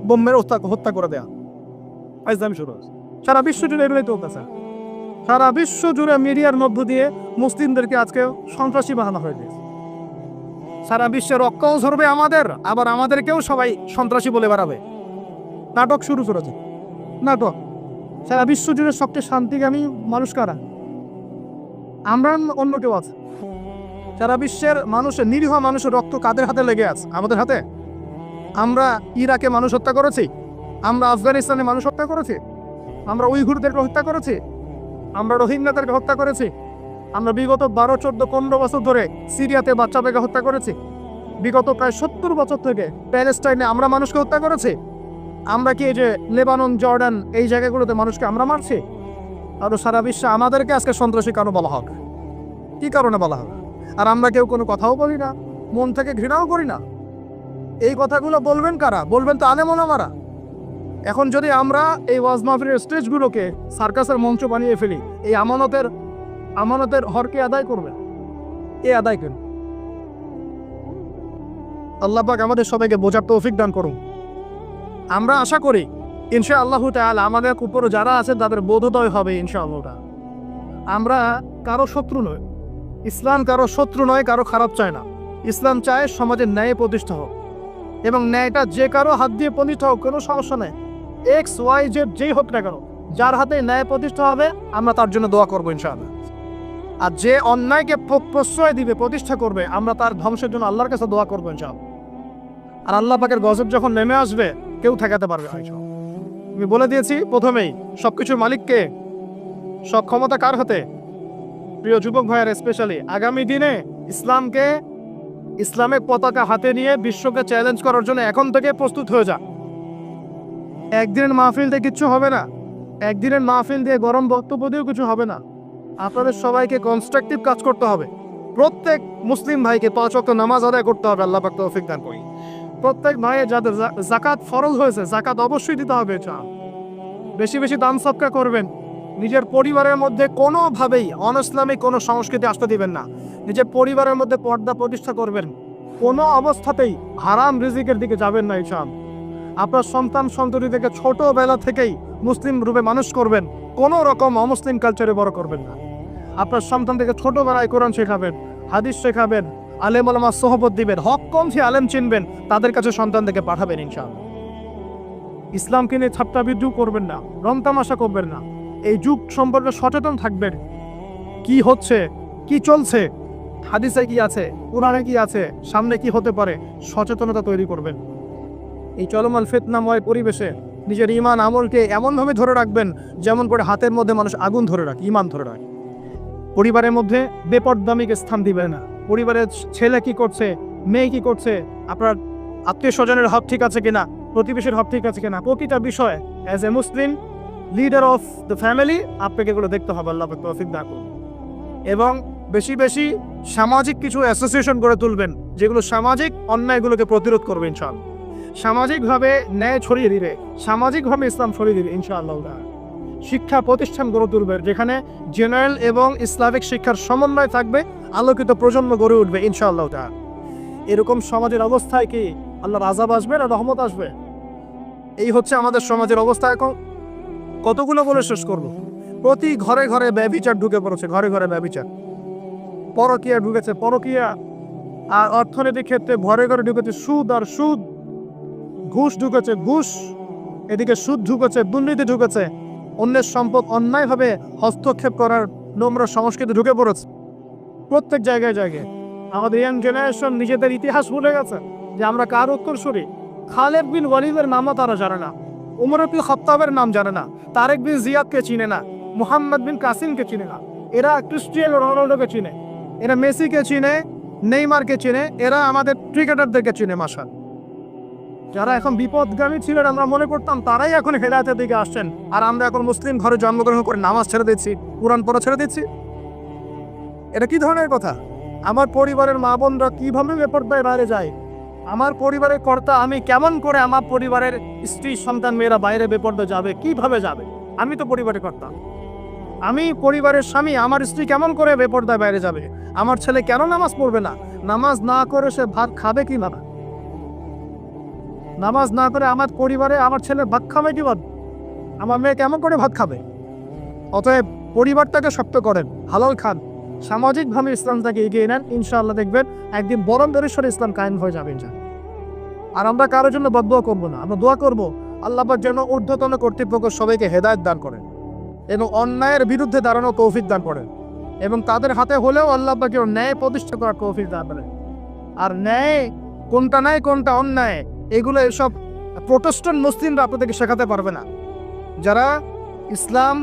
বোম মেরে হত্যা করে দেয়া। ফাইজলামি শুরু হয়েছে। সারা বিশ্ব জুড়ে এগুলোই চলতেছে। সারা বিশ্ব জুড়ে মিডিয়ার মধ্য দিয়ে মুসলিমদেরকে আজকে সন্ত্রাসী বানানো হয়ে গেছে। সারা বিশ্বের রক্ষাও ধরবে আমাদের, আবার আমাদেরকেও সবাই সন্ত্রাসী বলে বেড়াবে। নাটক শুরু করেছে, নাটক। সারা বিশ্ব জুড়ে সবচেয়ে শান্তিকামী মানুষ কারা? আমরা, অন্য কেউ আছে? সারা বিশ্বের মানুষের, নিরীহ মানুষের রক্ত কাদের হাতে লেগে আছে? আমাদের হাতে? আমরা ইরাকে মানুষ হত্যা করেছি, আমরা আফগানিস্তানে মানুষ হত্যা করেছি, আমরা উইঘুরদেরকে হত্যা করেছি, আমরা রোহিঙ্গাদেরকে হত্যা করেছি, আমরা বিগত 12, 14, 15 বছর ধরে সিরিয়াতে বাচ্চাদেরকে হত্যা করেছি, বিগত প্রায় 70 বছর থেকে প্যালেস্টাইনে আমরা মানুষকে হত্যা করেছি। আমরা কি এই যে লেবানন, জর্ডান এই জায়গাগুলোতে মানুষকে আমরা মারছি? আরো সারা বিশ্বে আমাদেরকে আজকে সন্ত্রাসী কেন বলা হোক? কি কারণে বলা হোক? আর আমরা কেউ কোনো কথাও বলি না, মন থেকে ঘৃণাও করি না। এই কথাগুলো বলবেন কারা? বলবেন তো আলেম ওলামারা। এখন যদি আমরা এই ওয়াজ মাহফিলের স্টেজগুলোকে সার্কাসের মঞ্চ বানিয়ে ফেলি, এই আমানতের হরকে আদায় করবে এ আদায় করুন। আল্লাহ পাক আমাদের সবাইকে বোঝার তৌফিক দান করুন। আমরা আশা করি ইনশাআল্লাহু তাআলা আমাদের উপর যারা আছে তাদের বোধোদয় হবে ইনশাআল্লাহ। আমরা কারো শত্রু নয়, ইসলাম কারো শত্রু নয়, কারো খারাপ চায় না। ইসলাম চায় সমাজের ন্যায় প্রতিষ্ঠা হোক, এবং ন্যায়টা যে কারো হাত দিয়ে প্রতিষ্ঠা হোক, কোনো সমস্যা নেই। XYZ যেই হোক না কেন, যার হাতে ন্যায় প্রতিষ্ঠা হবে আমরা তার জন্য দোয়া করবো ইনশাআল্লাহ। আর যে অন্যায়কে প্রশ্রয় দিবে, প্রতিষ্ঠা করবে, আমরা তার ধ্বংসের জন্য আল্লাহর কাছে দোয়া করবো ইনশাআল্লাহ। আর আল্লাহ পাকের গজব যখন নেমে আসবে কেউ ঠেকাতে পারবে না ইনশাআল্লাহ। আমি বলে দিয়েছি প্রথমেই, সবকিছুর মালিককে, সব ক্ষমতা কার হাতে? প্রিয় যুবক ভাইয়ের স্পেশালি আগামী দিনে ইসলামের পতাকা হাতে নিয়ে বিশ্বকে চ্যালেঞ্জ করার জন্য এখন থেকে প্রস্তুত হয়ে যা। একদিনের মাহফিল দিয়ে কিচ্ছু হবে না, একদিনের মাহফিল দিয়ে গরম বক্তব্য দিয়েও কিছু হবে না। আপনাদের সবাইকে কনস্ট্রাকটিভ কাজ করতে হবে। প্রত্যেক মুসলিম ভাইকে 5 ওয়াক্ত নামাজ আদায় করতে হবে, আল্লাহ পাক তৌফিক দান করি। প্রত্যেক ভাইয়ের যাদের যাকাত ফরজ হয়েছে, যাকাত অবশ্যই দিতে হবে। বেশি বেশি দান সদকা করবেন। নিজের পরিবারের মধ্যে কোনোভাবেই অনইসলামিক কোনো সংস্কৃতি আসতে দিবেন না। নিজের পরিবারের মধ্যে পর্দা প্রতিষ্ঠা করবেন। কোনো অবস্থাতেই হারাম রিজিকের দিকে যাবেন না ইনশাআল্লাহ। আপনার সন্তান সন্ততিদেরকে ছোটবেলা থেকেই মুসলিম রূপে মানুষ করবেন, কোনো রকম অমুসলিম কালচারে বড় করবেন না। আপনার সন্তানদেরকে ছোটবেলায় কোরআন শেখাবেন, হাদিস শেখাবেন, আলেম ওলামার সোহবত দিবেন, হক কমছি আলেম চিনবেন, তাদের কাছে সন্তানদেরকে পাঠাবেন ইনশাআল্লাহ। ইসলামকে নিয়ে ঠাট্টা বিদ্রুপ করবেন না, রং তামাশা করবেন না। এই যুগ সম্পর্কে সচেতন থাকবেন। কি হচ্ছে, কি চলছে, হাদিসে কি আছে, কোরআনে কি আছে, সামনে কি হতে পারে, সচেতনতা তৈরি করবেন। এই চলমান ফিতনাময় পরিবেশে নিজের ঈমান আমলকে এমনভাবে ধরে রাখবেন যেমন করে হাতের মধ্যে মানুষ আগুন ধরে রাখে, ঈমান ধরে রাখে। পরিবারের মধ্যে বেপরদামিকে স্থান দিবেন না। পরিবারের ছেলে কি করছে, মেয়ে কি করছে, আপনার আত্মীয় স্বজনের হক ঠিক আছে কিনা, প্রতিবেশীর হক ঠিক আছে কিনা, প্রতিটা বিষয় as a Muslim leader of the family আপনাকে এগুলো দেখতে হবে। আল্লাহ পাক তৌফিক দান করুন। এবং বেশি বেশি সামাজিক কিছু অ্যাসোসিয়েশন গড়ে তুলবেন যেগুলো সামাজিক অন্যায়গুলোকে প্রতিরোধ করবে ইনশাআল্লাহ। সামাজিকভাবে ন্যায় ছড়িয়ে দিবে, সামাজিকভাবে ইসলাম ছড়িয়ে দিবে ইনশাআল্লাহ। শিক্ষা প্রতিষ্ঠান গড়ে তুলবে যেখানে জেনারেল এবং ইসলামিক শিক্ষার সমন্বয় থাকবে, আলোকিত প্রজন্ম গড়ে উঠবে ইনশাআল্লাহ। এরকম সমাজের অবস্থায় কি আল্লাহর আযাব আসবে না রহমত আসবে? এই হচ্ছে আমাদের সমাজের অবস্থা। এখন কতগুলো বলে শেষ করব। প্রতি ঘরে ঘরে ব্যভিচার ঢুকে পড়েছে, ঘরে ঘরে ব্যভিচার, পরকীয়া ঢুকেছে, পরকীয়া। আর অর্থনৈতিক ক্ষেত্রে ঘরে ঘরে ঢুকেছে সুদ আর সুদ, ঘুষ ঢুকেছে ঘুষ, এদিকে সুদ ঢুকেছে, দুর্নীতি ঢুকেছে, অন্যের সম্পদ অন্যায়ভাবে হস্তক্ষেপ করার নোংরা সংস্কৃতি ঢুকে পড়েছে প্রত্যেক জায়গায় জায়গায়। আমাদের ইয়াং জেনারেশন নিজেদের ইতিহাস ভুলে গেছে যে আমরা কার উত্তরসূরি। খালেদ বিন ওয়ালিদের নামও তারা জানে না, উমর বিন খাত্তাবের নাম জানে না, তারেক বিন জিয়াদকে চিনে না, মুহাম্মদ বিন কাসিমকে চিনে না। এরা ক্রিস্টিয়ানো রোনাল্ডোকে চিনে, এরা মেসিকে চিনে, নেইমারকে চিনে, এরা আমাদের ক্রিকেটারদেরকে চিনে। মাশাল, যারা এখন বিপদগামী ছিলেন আমরা মনে করতাম তারাই এখন হেদায়েতের দিকে আসছেন, আর আমরা এখন মুসলিম ঘরে জন্মগ্রহণ করে নামাজ ছেড়ে দিচ্ছি, কুরআন পড়া ছেড়ে দিচ্ছি। এটা কি ধরনের কথা? আমার পরিবারের মা বোনরা কিভাবে বেপরদায় বাইরে যায়? আমার পরিবারের কর্তা আমি কেমন করে আমার পরিবারের স্ত্রী সন্তান মেয়েরা বাইরে বেপরদা যাবে, কিভাবে যাবে? আমি তো পরিবারের কর্তা, আমি পরিবারের স্বামী, আমার স্ত্রী কেমন করে বেপরদায় বাইরে যাবে? আমার ছেলে কেন নামাজ পড়বে না? নামাজ না করে সে ভাত খাবে কিভাবে? নামাজ না করে আমার পরিবারে আমার ছেলে ভাত খাবে কিভাবে? আমার মেয়ে কেমন করে ভাত খাবে? অতএব পরিবারটাকে শক্ত করেন, হালাল খান, সামাজিকভাবে ইসলামটাকে এগিয়ে নেন, ইনশাআল্লাহ দেখবেন একদিন বরং দরেশ্বরে ইসলাম কায়েম হয়ে যাবে ইনশাআল্লাহ। আর আমরা কারোর জন্য বদদোয়া করবো না, আমরা দোয়া করবো আল্লাহ পাক যেন ঊর্ধ্বতন কর্তৃপক্ষ সবাইকে হেদায়েত দান করেন এবং অন্যায়ের বিরুদ্ধে দাঁড়ানো তৌফিক দান করেন, এবং তাদের হাতে হলেও আল্লাহ পাক ন্যায় প্রতিষ্ঠা করার তৌফিক দান করেন। আর ন্যায় কোনটা ন্যায় কোনটা অন্যায় এগুলো এসব প্রোটেস্ট্যান্ট মুসলিমরা আপনাদেরকে শেখাতে পারবে না। যারা ইসলাম,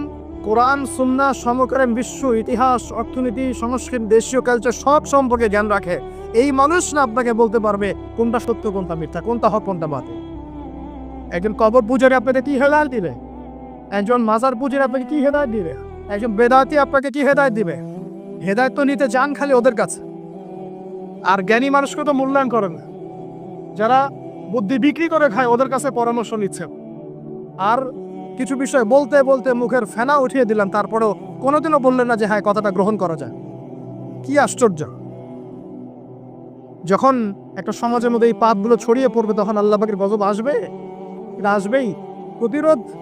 কোরআন, সুন্নাহ, সমকালীন বিশ্ব ইতিহাস, অর্থনীতি, সংস্কৃতি, দেশীয় কালচার সব সম্পর্কে জ্ঞান রাখে, এই মানুষরা আপনাকে বলতে পারবে কোনটা সত্য, কোনটা মিথ্যা, কোনটা হক, কোনটা বাতিল। একজন কবর পূজারী আপনাকে কি হেদায়েত দিবে? একজন মাজার পূজারী আপনাকে কি হেদায়েত দিবে? একজন বেদাতি আপনাকে কি হেদায়েত দিবে? হেদায়েত তো নিতে যান খালি ওদের কাছে। আর জ্ঞানী মানুষকে তো মূল্যায়ন করেন না। যারা বুদ্ধি বিক্রি করে খায় ওদের কাছে পরামর্শ নিচ্ছে। আর কিছু বিষয় বলতে বলতে মুখের ফেনা উঠিয়ে দিলাম, তারপরেও কোনোদিনও বললেন না যে হ্যাঁ কথাটা গ্রহণ করা যায়। কি আশ্চর্য! যখন একটা সমাজের মধ্যে এই পাপগুলো ছড়িয়ে পড়বে তখন আল্লাহ পাকের গজব আসবে, এটা আসবেই।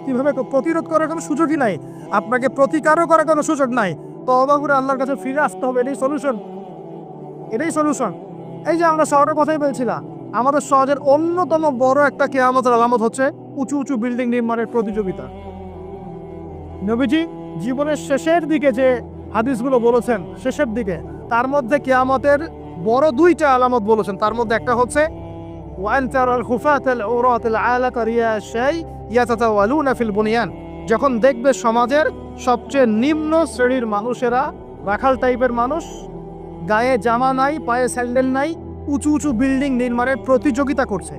কিভাবে প্রতিরোধ করার কোনো সুযোগই নাই, আপনাকে প্রতিকারও করার কোনো সুযোগ নাই। তওবা করে আল্লাহর কাছে ফিরে আসতে হবে, এটাই সলিউশন। এই যে আমরা শহরের কথাই বলছিলাম, আমাদের সমাজের অন্যতম বড় একটা কিয়ামতের আলামত হচ্ছে উঁচু উঁচু বিল্ডিং নির্মাণের প্রতিযোগিতা। নবীজি জীবনের শেষের দিকে যে হাদিসগুলো বলেছেন, শেষের দিকে, তার মধ্যে কিয়ামতের বড় দুইটা আলামত বলেছেন। তার মধ্যে একটা হচ্ছে যখন দেখবে সমাজের সবচেয়ে নিম্ন শ্রেণীর মানুষেরা, রাখাল টাইপের মানুষ, গায়ে জামা নাই, পায়ে স্যান্ডেল নাই, উঁচু উঁচু বিল্ডিং নির্মাণের প্রতিযোগিতা করছে।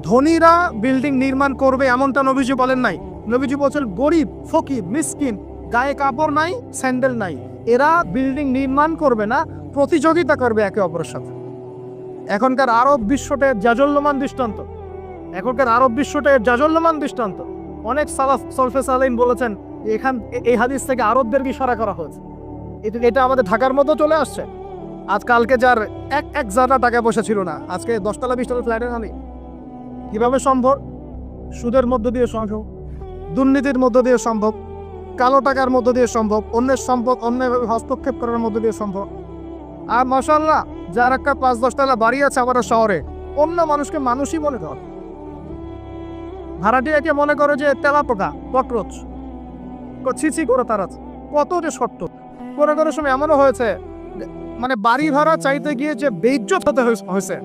ধনীরা বিল্ডিং নির্মাণ করবে এমনটা নবীজি বলেন নাই। নবীজি বলছেন গরিব, ফকির, মিসকিন, গায়ে কাপড় নাই, স্যান্ডেল নাই, এরা বিল্ডিং নির্মাণ করবে না, প্রতিযোগিতা করবে একে অপরের সাথে। এখনকার আরব বিশ্বটা জাজল্যমান দৃষ্টান্ত। অনেক সালাফ সলফে সালেহিন বলেছেন এই হাদিস থেকে আরবদেরকে ইশারা করা হয়েছে। এটা আমাদের ঢাকার মতো চলে আসছে। আজকালকে যার এক জায়গা টাকা পয়সা ছিল না, আজকে 10 তলা 20 তলা ফ্ল্যাটে নামি। কিভাবে সম্ভব? সুদের মধ্য দিয়ে সম্ভব, দুর্নীতির মধ্য দিয়ে সম্ভব, কালো টাকার মধ্য দিয়ে সম্ভব, অন্যের সম্পদ অন্যভাবে হস্তক্ষেপ করার মধ্য দিয়ে সম্ভব। আর মাশাআল্লাহ, যার একটা 5-10 তলা বাড়ি আছে আমাদের শহরে, অন্য মানুষকে মানুষই মনে করে, ভাড়াটিয়াকে মনে করে যে তেলাপোকা, ককরোচ, ছিছি করে তারা কত যে শর্ত। কোনো সময় এমনও হয়েছে মানে বাড়ি ভাড়া চাইতে গিয়ে যে বেইজ্জত হতে হয়েছে,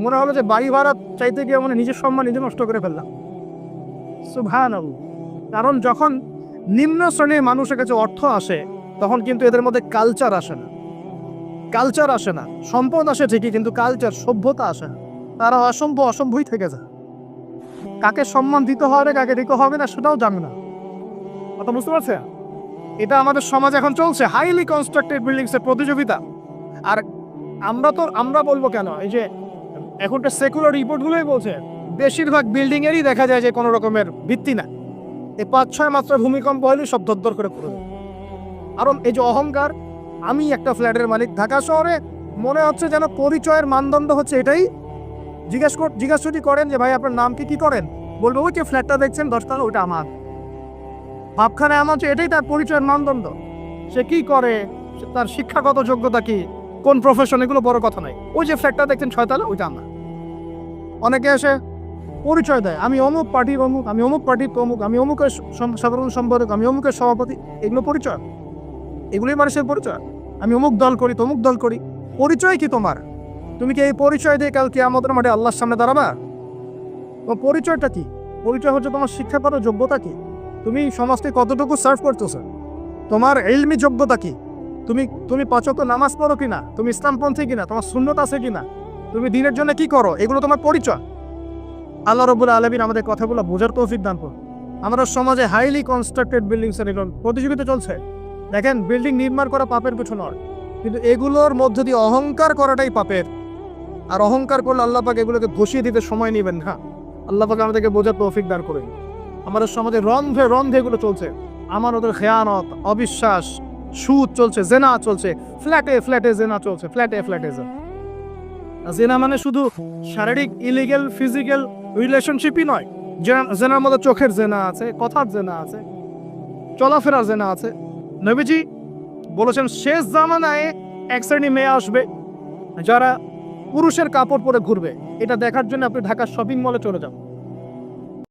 মনে হলো যে বাড়ি ভাড়া চাইতে গিয়ে মানে নিজের সম্মান নিজে নষ্ট করে ফেললাম। সুবহানাল্লাহ। কারণ যখন নিম্ন শ্রেণীর মানুষের কাছে অর্থ আসে তখন কিন্তু এদের মধ্যে কালচার আসে না। সম্পদ আসে ঠিকই, কিন্তু কালচার, সভ্যতা আসে না। তারা অসম্ভবই থেকে যায়। কাকে সম্মান দিতে হবে, কাকে দিতে হবে না সেটাও জানে না। কথা বুঝতে পারছে? এটা আমাদের সমাজ এখন চলছে, হাইলি কনস্ট্রাক্টেড বিল্ডিংস এর প্রতিযোগিতা। আর আমরা বলবো কেন, এই যে এখনকার সেকুলার রিপোর্টগুলোই বলছে বেশিরভাগ বিল্ডিং এরই দেখা যায় যে কোনো রকমের ভিত্তি না। এই 5-6 মাত্রা ভূমিকম্প হলে সব দরদর করে পড়ে যায়। কারণ এই যে অহংকার, আমি একটা ফ্ল্যাটের মালিক, ঢাকা শহরে মনে হচ্ছে যেন পরিচয়ের মানদণ্ড হচ্ছে এটাই। জিজ্ঞাসা যদি করেন যে ভাই আপনার নাম কি করেন, বলবো ওই যে ফ্ল্যাটটা দেখছেন 10 তলা, ওটা আমার। ভাবখানে এমন হচ্ছে এটাই তার পরিচয়ের মানদণ্ড। সে কি করে, তার শিক্ষাগত যোগ্যতা কি, কোন প্রফেশন, এগুলো বড় কথা নাই। ওই যে ফ্ল্যাটটা দেখছেন 6 তলা, ওইটা আমার। অনেকে এসে পরিচয় দেয়, আমি অমুক পার্টির অমুক, আমি অমুক পার্টির অমুক, আমি অমুকের সাধারণ সম্পাদক, আমি অমুকের সভাপতি। এগুলো পরিচয়? এগুলোই মানুষের পরিচয়? আমি অমুক দল করি, তমুক দল করি। পরিচয় কি তোমার? তুমি কি এই পরিচয় দিয়ে কাল কিয়ামতের মাঠে আল্লাহর সামনে দাঁড়াবা? তোমার পরিচয়টা কি? পরিচয় হচ্ছে তোমার শিক্ষাগত যোগ্যতা কি, তুমি সমাজকে কতটুকু সার্ভ করতেছো, তোমার ইলমি যোগ্যতা কি, তুমি 5 ওয়াক্ত নামাজ পড়ো কিনা, তুমি ইসলামপন্থী কিনা, তোমার সুন্নত আছে কিনা, তুমি দিনের জন্য কি করো, এগুলো তোমার পরিচয়। আল্লাহ রাব্বুল আলামিন আমাদের কথাগুলো বোঝার তৌফিক দান করুন। আমাদের সমাজে হাইলি কনস্ট্রাক্টেড বিল্ডিংস এর প্রতিযোগিতা চলছে। দেখেন, বিল্ডিং নির্মাণ করা পাপের কিছু নয়, কিন্তু এগুলোর মধ্যে দিয়ে অহংকার করাটাই পাপের। আর অহংকার করলে আল্লাহ পাক এগুলোকে ঘষিয়ে দিতে সময় নেবেন না। আল্লাহ পাক আমাদেরকে বোঝার তৌফিক দান করুন। আমাদের সমাজে রন্ধে এগুলো চলছে, আমাদের খেয়ানত, অবিশ্বাস, সুদ চলছে, জেনা চলছে, ফ্ল্যাটে জেনা চলছে, ফ্ল্যাটে জেনা মানে শুধু শারীরিক ইলিগেল ফিজিক্যাল রিলেশনশিপই নয়, জেনার মধ্যে চোখের জেনা আছে, কথার জেনা আছে, চলাফেরার জেনা আছে। নবীজি বলেছেন শেষ জামানায় এক শ্রেণী মেয়ে আসবে যারা পুরুষের কাপড় পরে ঘুরবে। এটা দেখার জন্য আপনি ঢাকার শপিং মলে চলে যান।